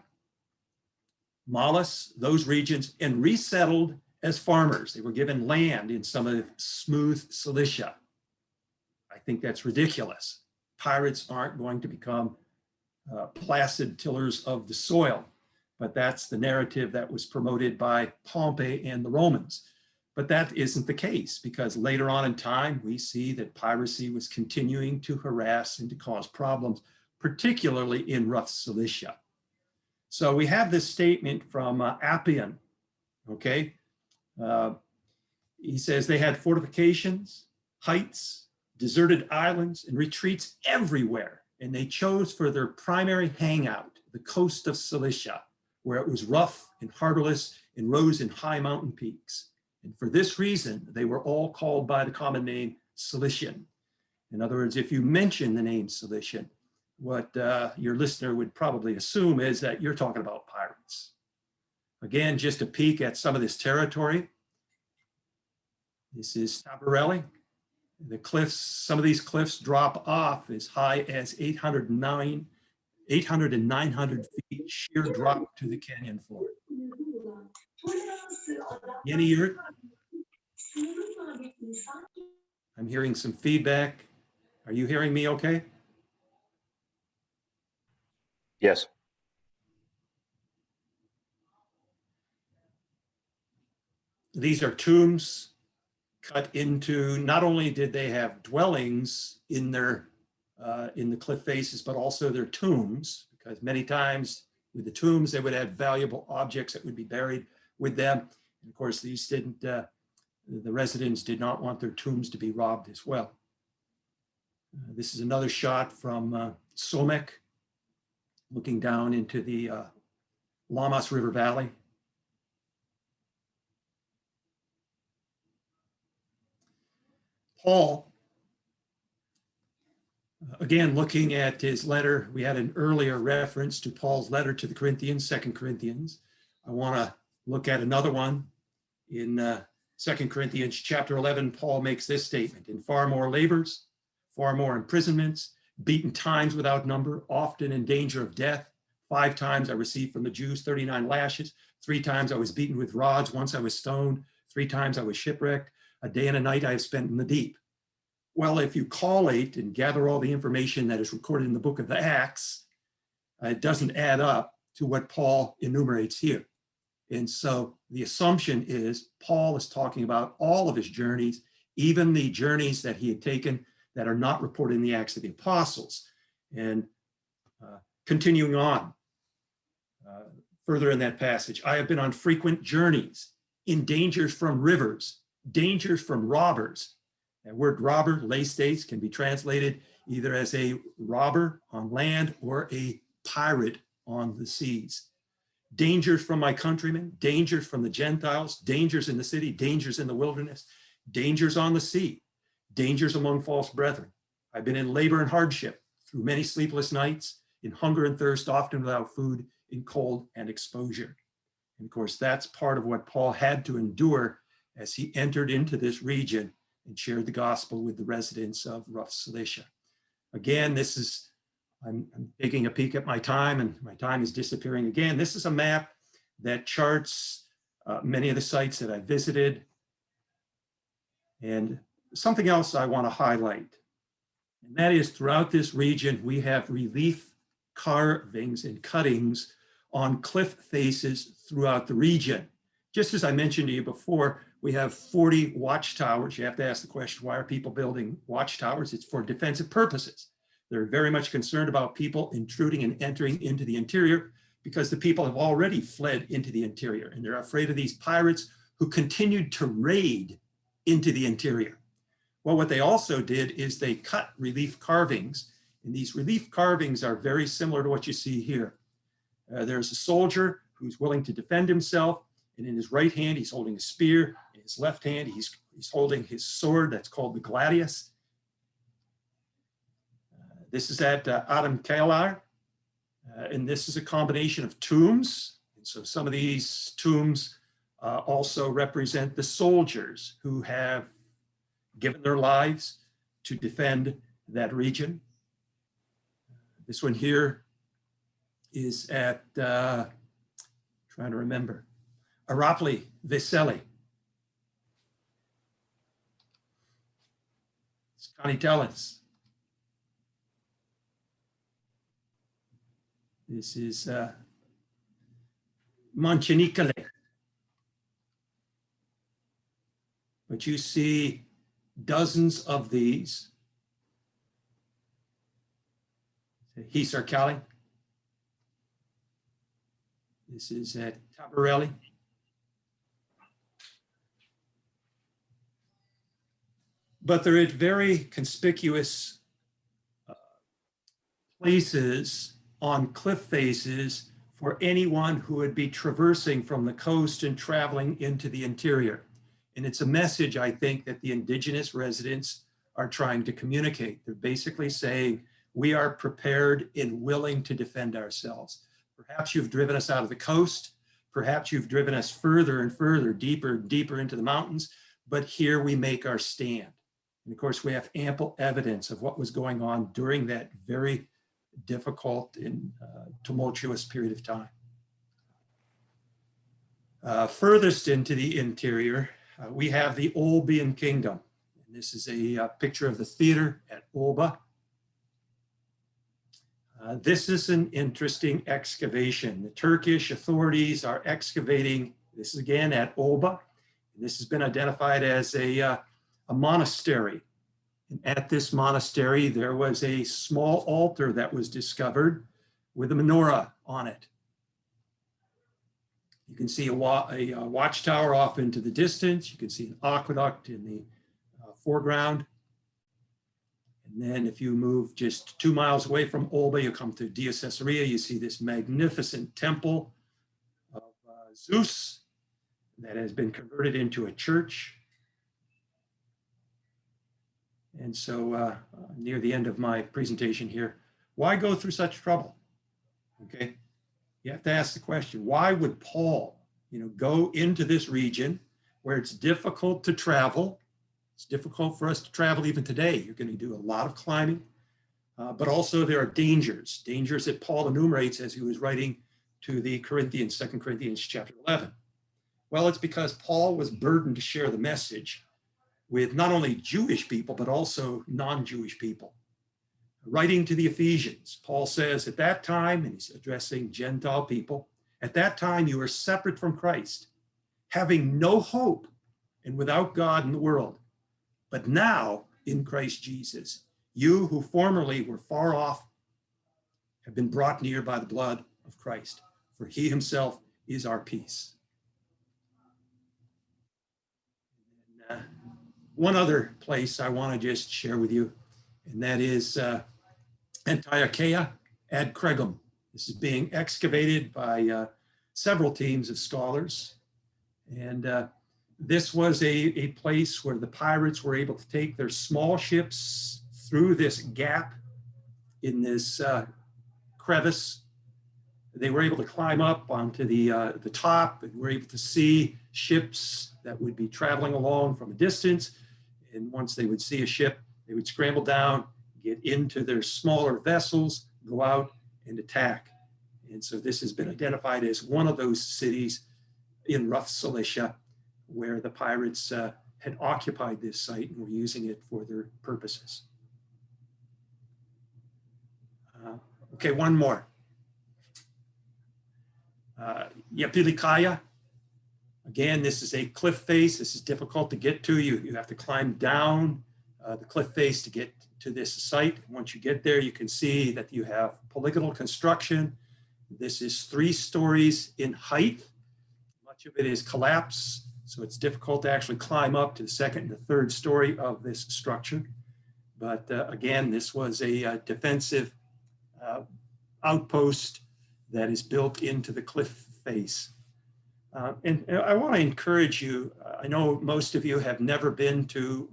Malus, those regions, and resettled as farmers. They were given land in some of smooth Cilicia. I think that's ridiculous. Pirates aren't going to become placid tillers of the soil, but that's the narrative that was promoted by Pompey and the Romans. But that isn't the case, because later on in time, we see that piracy was continuing to harass and to cause problems, particularly in rough Cilicia. So we have this statement from Appian, okay? He says they had fortifications, heights, deserted islands, and retreats everywhere. And they chose for their primary hangout the coast of Cilicia, where it was rough and harborless and rose in high mountain peaks. And for this reason, they were all called by the common name Cilician. In other words, if you mention the name Cilician, what your listener would probably assume is that you're talking about pirates. Again, just a peek at some of this territory. This is Tabarelli. The cliffs, some of these cliffs drop off as high as 800 and 900 feet sheer drop to the canyon floor. Any earth? I'm hearing some feedback. Are you hearing me okay? Yes. These are tombs cut into, not only did they have dwellings in their in the cliff faces, but also their tombs, because many times with the tombs, they would have valuable objects that would be buried with them. And of course, these didn't, the residents did not want their tombs to be robbed as well. This is another shot from Somek, looking down into the Lamas River Valley. Paul, again, looking at his letter, we had an earlier reference to Paul's letter to the Corinthians, 2 Corinthians. I want to look at another one in 2 Corinthians chapter 11. Paul makes this statement: in far more labors, far more imprisonments, beaten times without number, often in danger of death. 5 times I received from the Jews 39 lashes. 3 times I was beaten with rods. Once I was stoned. 3 times I was shipwrecked. A day and a night I have spent in the deep. Well, if you collate and gather all the information that is recorded in the book of the Acts, it doesn't add up to what Paul enumerates here. And so the assumption is Paul is talking about all of his journeys, even the journeys that he had taken that are not reported in the Acts of the Apostles. And continuing on further in that passage, I have been on frequent journeys, in dangers from rivers, dangers from robbers. That word robber, lay states, can be translated either as a robber on land or a pirate on the seas. Dangers from my countrymen, dangers from the Gentiles, dangers in the city, dangers in the wilderness, dangers on the sea, dangers among false brethren. I've been in labor and hardship through many sleepless nights, in hunger and thirst, often without food, in cold and exposure. And of course, that's part of what Paul had to endure as he entered into this region and shared the gospel with the residents of rough Cilicia. Again, this is, I'm taking a peek at my time, and my time is disappearing again. This is a map that charts many of the sites that I visited. And something else I want to highlight, and that is throughout this region, we have relief carvings and cuttings on cliff faces throughout the region. Just as I mentioned to you before, we have 40 watchtowers. You have to ask the question, why are people building watchtowers? It's for defensive purposes. They're very much concerned about people intruding and entering into the interior because the people have already fled into the interior, and they're afraid of these pirates who continued to raid into the interior. Well, what they also did is they cut relief carvings, and these relief carvings are very similar to what you see here. There's a soldier who's willing to defend himself, and in his right hand, he's holding a spear. In his left hand, he's holding his sword that's called the gladius. This is at Adam Kalar, and this is a combination of tombs. And so some of these tombs also represent the soldiers who have given their lives to defend that region. This one here is at, trying to remember, Hierapolis, Veseli. It's Kanitelis. This is Monchinicale. But you see dozens of these. Hierapolis. This is at Tabarelli. But they're at very conspicuous places on cliff faces for anyone who would be traversing from the coast and traveling into the interior. And it's a message, I think, that the indigenous residents are trying to communicate. They're basically saying, we are prepared and willing to defend ourselves. Perhaps you've driven us out of the coast. Perhaps you've driven us further and further, deeper and deeper into the mountains, but here we make our stand. And of course, we have ample evidence of what was going on during that very difficult and tumultuous period of time. Furthest into the interior, we have the Olbian Kingdom. And this is a picture of the theater at Olba. This is an interesting excavation. The Turkish authorities are excavating, this is again at Olba. This has been identified as a monastery. And at this monastery, there was a small altar that was discovered with a menorah on it. You can see a watchtower off into the distance. You can see an aqueduct in the foreground. And then if you move just 2 miles away from Olba, you come to Dia Caesarea, you see this magnificent temple of Zeus that has been converted into a church. And so near the end of my presentation here, why go through such trouble? Okay, you have to ask the question, why would Paul, go into this region where it's difficult to travel? It's difficult for us to travel even today. You're going to do a lot of climbing, but also there are dangers that Paul enumerates as he was writing to the Corinthians, 2 Corinthians chapter 11. Well, it's because Paul was burdened to share the message with not only Jewish people, but also non-Jewish people. Writing to the Ephesians, Paul says, at that time, and he's addressing Gentile people, at that time you were separate from Christ, having no hope and without God in the world. But now, in Christ Jesus, you who formerly were far off have been brought near by the blood of Christ, for he himself is our peace. one other place I want to just share with you, and that is Antiocheia ad Cregum. This is being excavated by several teams of scholars. And this was a place where the pirates were able to take their small ships through this gap in this crevice. They were able to climb up onto the top and were able to see ships that would be traveling along from a distance. And once they would see a ship, they would scramble down, get into their smaller vessels, go out and attack. And so this has been identified as one of those cities in rough Cilicia where the pirates had occupied this site and were using it for their purposes. Okay, one more. Yapilikaya. Again, this is a cliff face. This is difficult to get to. You have to climb down the cliff face to get to this site. Once you get there, you can see that you have polygonal construction. This is 3 stories in height. Much of it is collapse, so it's difficult to actually climb up to the 2nd and the 3rd story of this structure. But again, this was a defensive outpost that is built into the cliff face. And I want to encourage you, I know most of you have never been to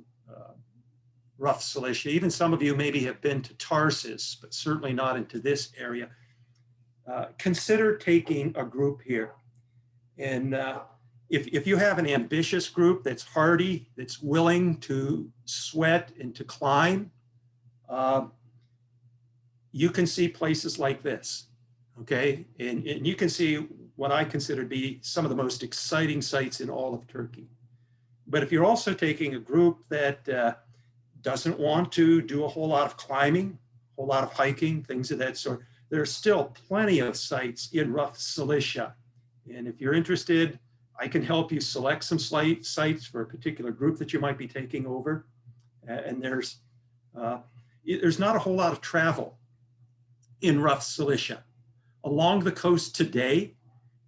rough Cilicia. Even some of you maybe have been to Tarsus, but certainly not into this area. Consider taking a group here. And if you have an ambitious group that's hardy, that's willing to sweat and to climb, you can see places like this, okay? And you can see what I consider to be some of the most exciting sites in all of Turkey. But if you're also taking a group that doesn't want to do a whole lot of climbing, a whole lot of hiking, things of that sort, there are still plenty of sites in rough Cilicia. And if you're interested, I can help you select some sites for a particular group that you might be taking over. And there's not a whole lot of travel in rough Cilicia. Along the coast today,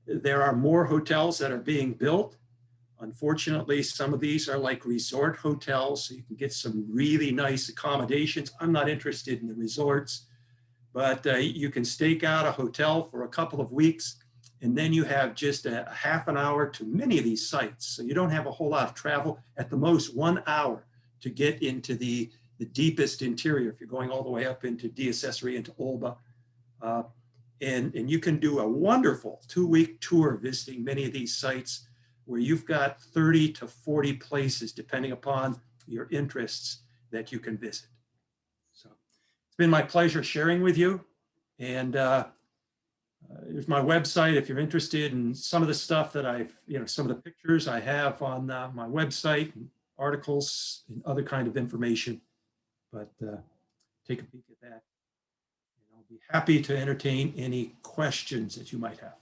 there are more hotels that are being built. Unfortunately, some of these are like resort hotels, so you can get some really nice accommodations. I'm not interested in the resorts, but you can stake out a hotel for a couple of weeks, and then you have just a half an hour to many of these sites. So you don't have a whole lot of travel, at the most 1 hour to get into the deepest interior if you're going all the way up into Diocesari, into Olba. And you can do a wonderful 2-week tour visiting many of these sites where you've got 30 to 40 places, depending upon your interests, that you can visit. So it's been my pleasure sharing with you. And here's my website if you're interested in some of the stuff that some of the pictures I have on my website, and articles and other kind of information. But take a peek at that. And I'll be happy to entertain any questions that you might have.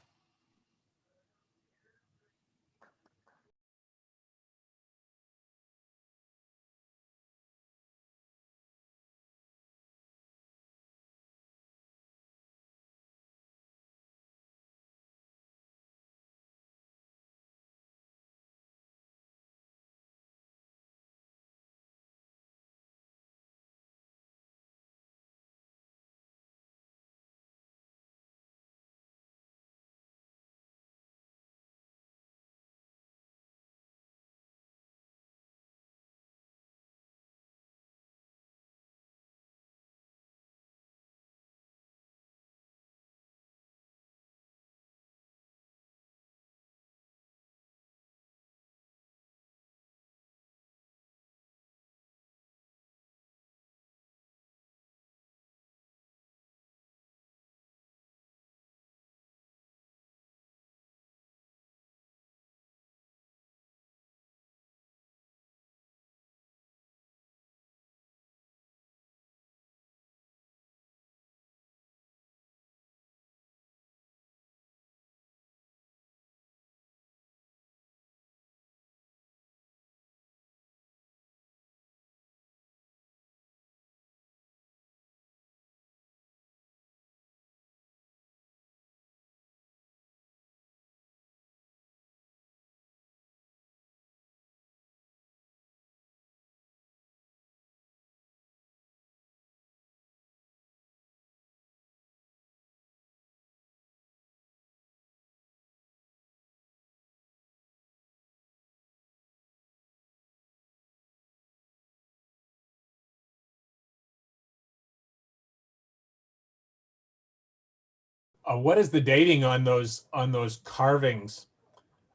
What is the dating on those carvings?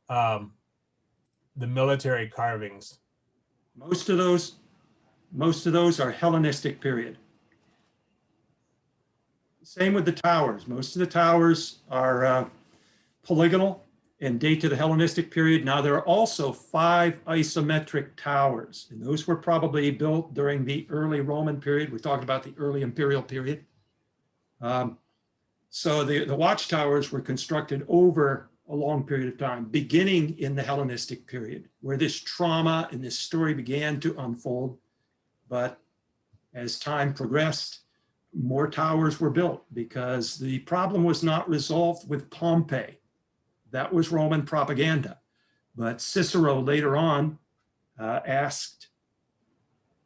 The military carvings. Most of those are Hellenistic period. Same with the towers. Most of the towers are polygonal and date to the Hellenistic period. Now, there are also 5 isometric towers, and those were probably built during the early Roman period. We're talking about the early imperial period. So the watchtowers were constructed over a long period of time, beginning in the Hellenistic period, where this trauma and this story began to unfold. But as time progressed, more towers were built because the problem was not resolved with Pompey. That was Roman propaganda. But Cicero later on asked,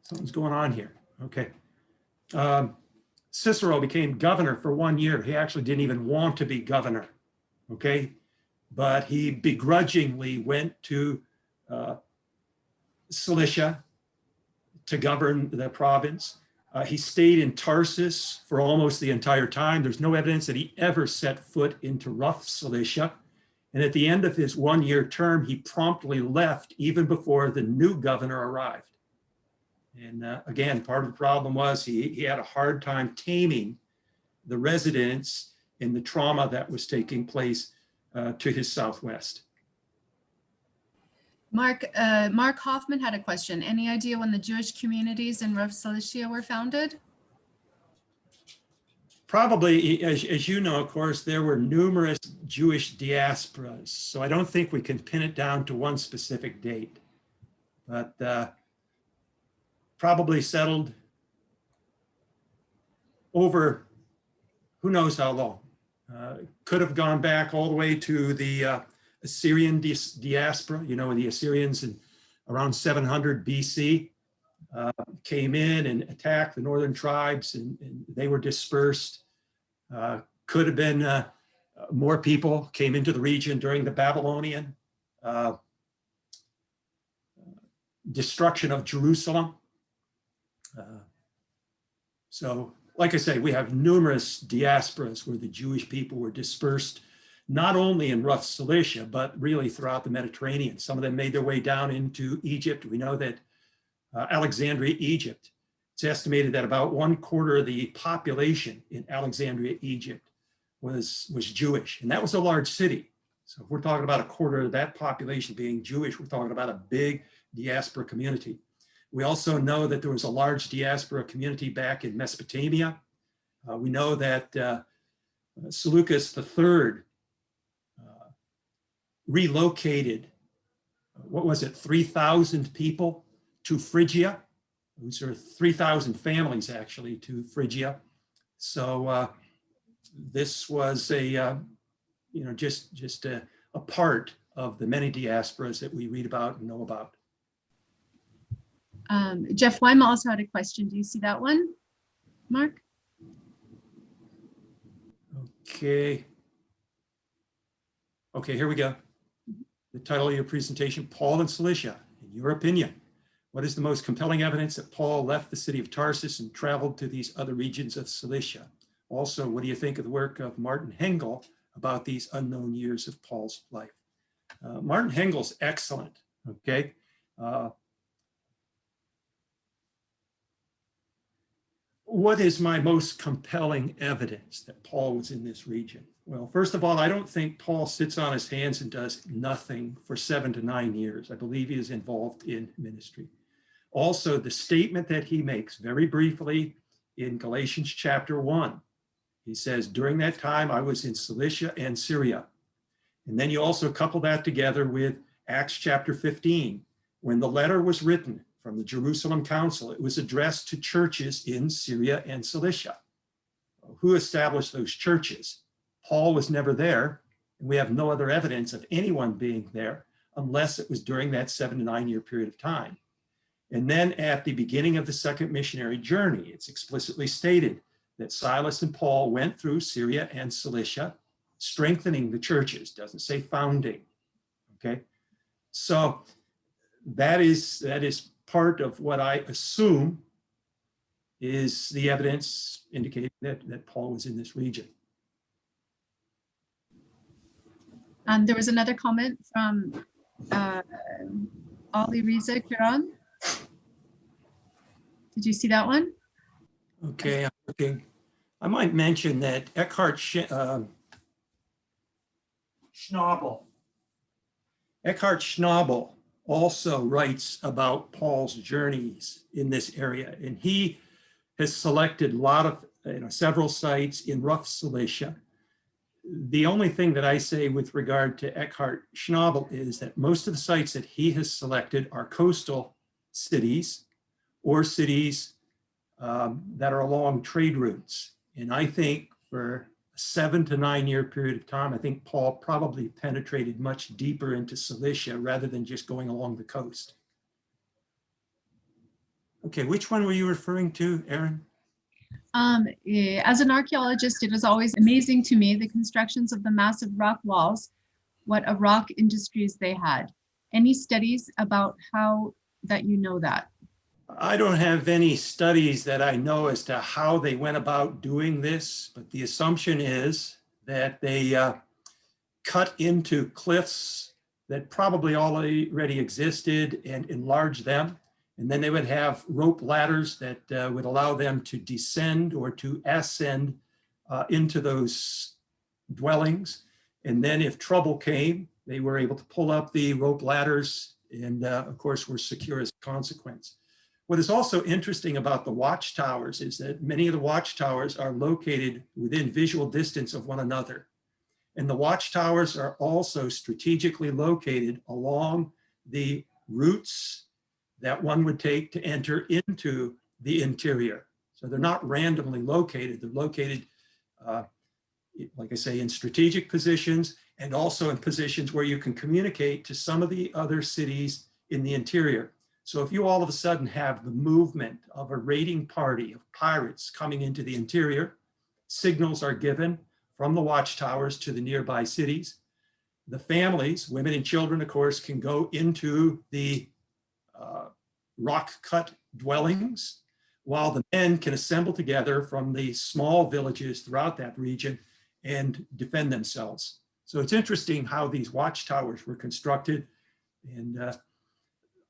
something's going on here. Okay. Cicero became governor for 1 year. He actually didn't even want to be governor. Okay. But he begrudgingly went to Cilicia to govern the province. He stayed in Tarsus for almost the entire time. There's no evidence that he ever set foot into rough Cilicia. And at the end of his 1-year term, he promptly left even before the new governor arrived. And again, part of the problem was he had a hard time taming the residents in the trauma that was taking place to his southwest. Mark Hoffman had a question. Any idea when the Jewish communities in Rough Cilicia were founded? Probably, as you know, of course, there were numerous Jewish diasporas. So I don't think we can pin it down to one specific date, but probably settled over who knows how long. Could have gone back all the way to the Assyrian diaspora. You know, the Assyrians in around 700 BC came in and attacked the northern tribes, and they were dispersed. Could have been more people came into the region during the Babylonian destruction of Jerusalem. So, like I say, we have numerous diasporas where the Jewish people were dispersed, not only in rough Cilicia, but really throughout the Mediterranean. Some of them made their way down into Egypt. We know that Alexandria, Egypt, it's estimated that about 1/4 of the population in Alexandria, Egypt was Jewish, and that was a large city. So if we're talking about 1/4 of that population being Jewish, we're talking about a big diaspora community. We also know that there was a large diaspora community back in Mesopotamia. We know that Seleucus III relocated, 3,000 people to Phrygia. Those are 3,000 families actually to Phrygia. So this was just a part of the many diasporas that we read about and know about. Jeff Wyma also had a question. Do you see that one, Mark? Okay, here we go. The title of your presentation, Paul and Cilicia, in your opinion, what is the most compelling evidence that Paul left the city of Tarsus and traveled to these other regions of Cilicia? Also, what do you think of the work of Martin Hengel about these unknown years of Paul's life? Martin Hengel's excellent, okay? What is my most compelling evidence that Paul was in this region? Well, first of all, I don't think Paul sits on his hands and does nothing for 7 to 9 years. I believe he is involved in ministry. Also, the statement that he makes very briefly in Galatians chapter 1, he says, during that time, I was in Cilicia and Syria. And then you also couple that together with Acts chapter 15, when the letter was written from the Jerusalem Council. It was addressed to churches in Syria and Cilicia. Who established those churches? Paul was never there, and we have no other evidence of anyone being there unless it was during that 7 to 9 year period of time. And then at the beginning of the second missionary journey, it's explicitly stated that Silas and Paul went through Syria and Cilicia, strengthening the churches. Doesn't say founding, okay? So that is part of what I assume is the evidence indicating that Paul was in this region. There was another comment from Ali Riza Kiran. Did you see that one? Okay, I'm looking. I might mention that Eckhart Schnabel also writes about Paul's journeys in this area, and he has selected a lot of, several sites in rough Cilicia. The only thing that I say with regard to Eckhart Schnabel is that most of the sites that he has selected are coastal cities or cities that are along trade routes. And I think for a 7 to 9 year period of time, I think Paul probably penetrated much deeper into Cilicia rather than just going along the coast. Okay, which one were you referring to, Aaron? As an archaeologist, it is always amazing to me the constructions of the massive rock walls, what a rock industries they had. Any studies about how that you know that? I don't have any studies that I know as to how they went about doing this, but the assumption is that they cut into cliffs that probably already existed and enlarged them. And then they would have rope ladders that would allow them to descend or to ascend into those dwellings. And then if trouble came, they were able to pull up the rope ladders and of course were secure as a consequence. What is also interesting about the watchtowers is that many of the watchtowers are located within visual distance of one another. And the watchtowers are also strategically located along the routes that one would take to enter into the interior. So they're not randomly located. They're located, like I say, in strategic positions and also in positions where you can communicate to some of the other cities in the interior. So if you all of a sudden have the movement of a raiding party of pirates coming into the interior, signals are given from the watchtowers to the nearby cities. The families, women and children, of course, can go into the rock-cut dwellings, while the men can assemble together from the small villages throughout that region and defend themselves. So it's interesting how these watchtowers were constructed. And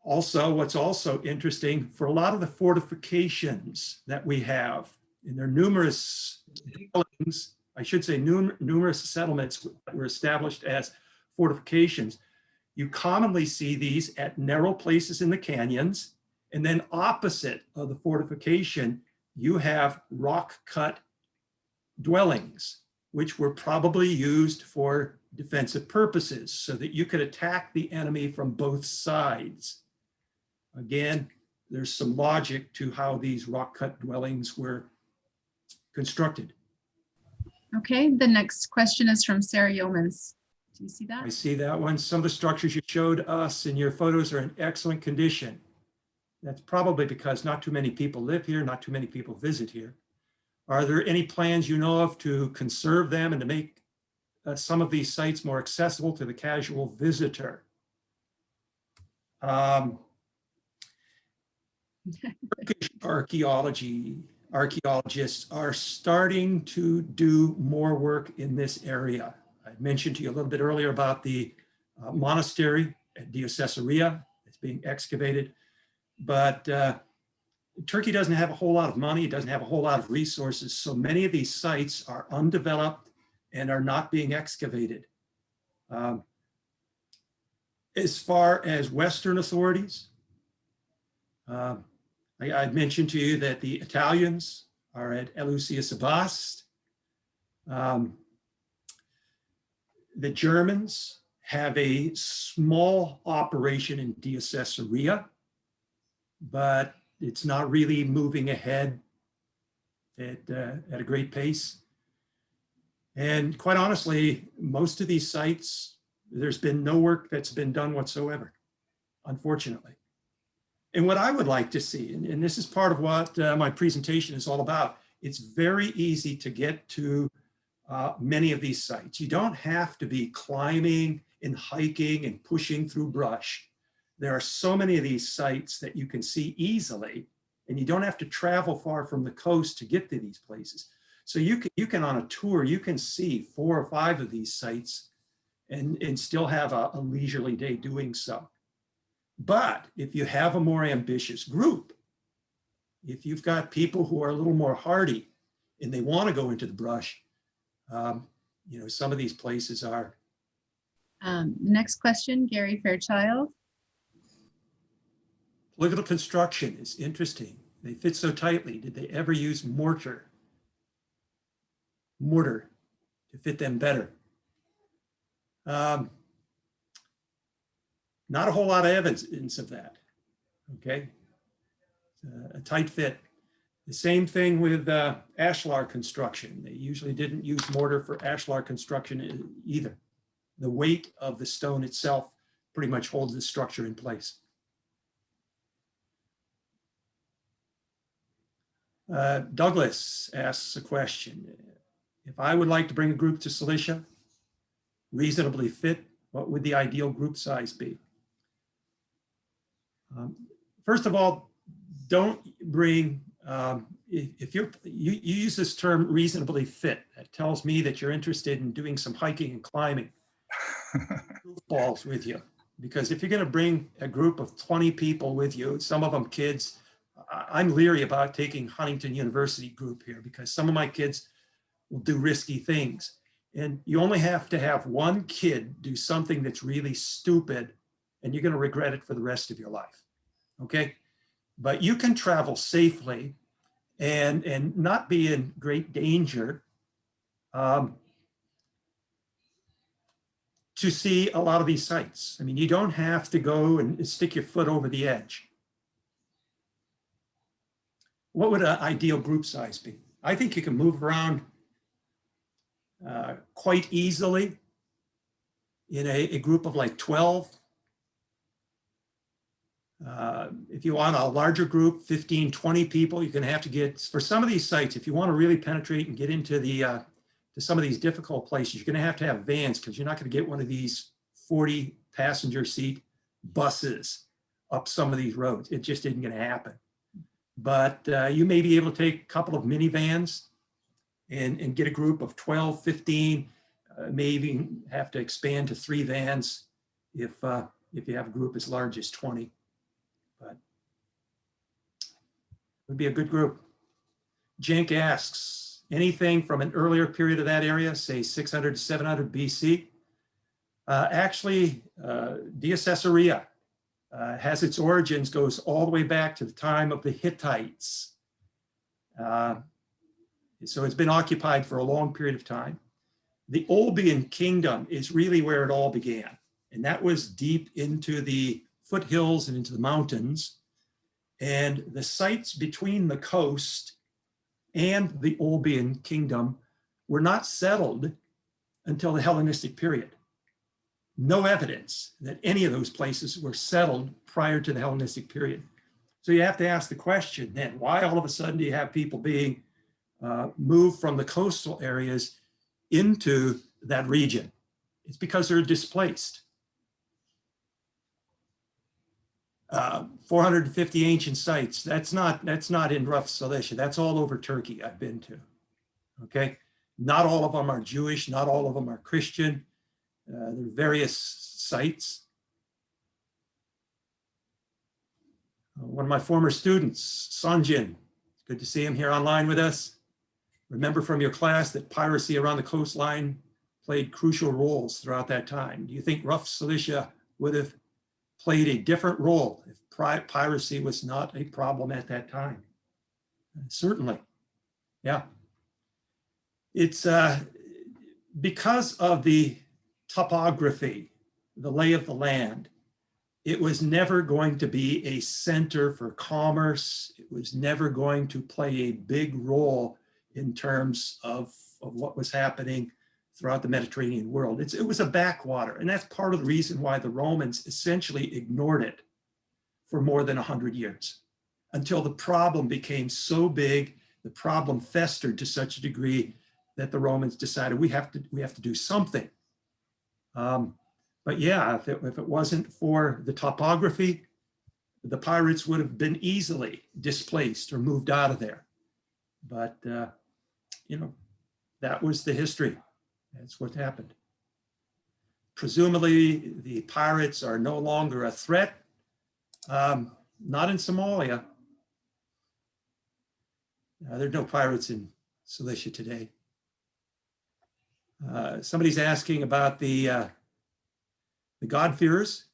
also, what's also interesting, for a lot of the fortifications that we have, and there are numerous dwellings, I should say numerous settlements that were established as fortifications, you commonly see these at narrow places in the canyons, and then opposite of the fortification, you have rock-cut dwellings, which were probably used for defensive purposes so that you could attack the enemy from both sides. Again, there's some logic to how these rock-cut dwellings were constructed. Okay, the next question is from Sarah Yeomans. Do you see that? I see that one. Some of the structures you showed us in your photos are in excellent condition. That's probably because not too many people live here, not too many people visit here. Are there any plans you know of to conserve them and to make some of these sites more accessible to the casual visitor? Archaeologists are starting to do more work in this area. I mentioned to you a little bit earlier about the monastery at Caesarea. It's being excavated, but Turkey doesn't have a whole lot of money. It doesn't have a whole lot of resources. So many of these sites are undeveloped and are not being excavated. As far as Western authorities, I mentioned to you that the Italians are at Eleusis Sebast. The Germans have a small operation in Caesarea, but it's not really moving ahead at a great pace. And quite honestly, most of these sites, there's been no work that's been done whatsoever, unfortunately. And what I would like to see, and this is part of what my presentation is all about, it's very easy to get to many of these sites. You don't have to be climbing and hiking and pushing through brush. There are so many of these sites that you can see easily, and you don't have to travel far from the coast to get to these places. So you can on a tour, you can see 4 or 5 of these sites and still have a leisurely day doing so. But if you have a more ambitious group, if you've got people who are a little more hardy and they want to go into the brush, you know, some of these places are. Next question, Gary Fairchild. Political construction is interesting. They fit so tightly. Did they ever use mortar to fit them better? Not a whole lot of evidence of that, okay? A tight fit. The same thing with ashlar construction. They usually didn't use mortar for ashlar construction either. The weight of the stone itself pretty much holds the structure in place. Douglas asks a question. If I would like to bring a group to Cilicia, reasonably fit, what would the ideal group size be? First of all, don't bring, if you use this term reasonably fit, that tells me that you're interested in doing some hiking and climbing. Goofballs with you. Because if you're going to bring a group of 20 people with you, some of them kids, I'm leery about taking Huntington University group here because some of my kids will do risky things. And you only have to have one kid do something that's really stupid and you're going to regret it for the rest of your life. Okay? But you can travel safely and not be in great danger to see a lot of these sites. I mean, you don't have to go and stick your foot over the edge. What would an ideal group size be? I think you can move around quite easily in a group of like 12. If you want a larger group, 15, 20 people, you're going to have to get, for some of these sites, if you want to really penetrate and get into the to some of these difficult places, you're going to have vans because you're not going to get one of these 40 passenger seat buses up some of these roads. It just isn't going to happen. But you may be able to take a couple of minivans and get a group of 12, 15, maybe have to expand to 3 vans if you have a group as large as 20. But it would be a good group. Jenk asks, anything from an earlier period of that area, say 600 to 700 BC? Actually, Dia Caesarea has its origins, goes all the way back to the time of the Hittites. So it's been occupied for a long period of time. The Olbian kingdom is really where it all began. And that was deep into the foothills and into the mountains. And the sites between the coast and the Olbian kingdom were not settled until the Hellenistic period. No evidence that any of those places were settled prior to the Hellenistic period. So you have to ask the question then, why all of a sudden do you have people being moved from the coastal areas into that region? It's because they're displaced. 450 ancient sites, that's not in rough Cilicia, that's all over Turkey I've been to, okay? Not all of them are Jewish, not all of them are Christian. There are various sites. One of my former students, Sanjin, it's good to see him here online with us. Remember from your class that piracy around the coastline played crucial roles throughout that time. Do you think rough Cilicia would have played a different role if piracy was not a problem at that time? Certainly, yeah. It's because of the topography, the lay of the land, it was never going to be a center for commerce. It was never going to play a big role in terms of what was happening throughout the Mediterranean world. It was a backwater, and that's part of the reason why the Romans essentially ignored it for more than 100 years, until the problem became so big, the problem festered to such a degree that the Romans decided we have to do something. But yeah, if it wasn't for the topography, the pirates would have been easily displaced or moved out of there. But you know, that was the history. That's what happened. presumably the pirates are no longer a threat. Not in Somalia. There are no pirates in Cilicia today. Somebody's asking about the God-fearers.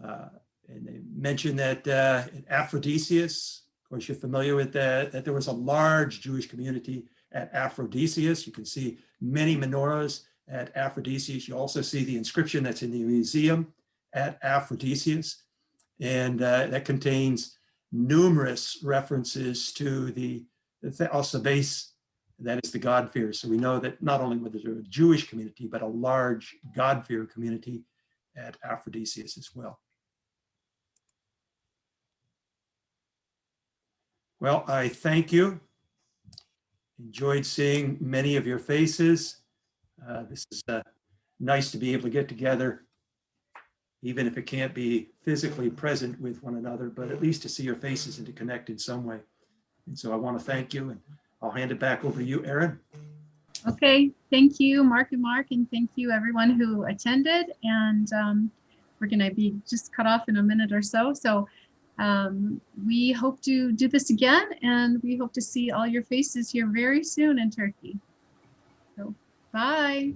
And they mentioned that Aphrodisias, of course, you're familiar with that there was a large Jewish community at Aphrodisias. You can see many menorahs at Aphrodisias. You also see the inscription that's in the museum at Aphrodisias. And that contains numerous references to the Theosebes, that is the God-fearers. So we know that not only was there a Jewish community, but a large God-fear community at Aphrodisias as well. Well, I thank you. Enjoyed seeing many of your faces. This is nice to be able to get together, even if it can't be physically present with one another, but at least to see your faces and to connect in some way. And so I want to thank you, and I'll hand it back over to you, Erin. Okay, thank you, Mark, and thank you everyone who attended. And we're going to be just cut off in a minute or so. So we hope to do this again, and we hope to see all your faces here very soon in Turkey. So bye.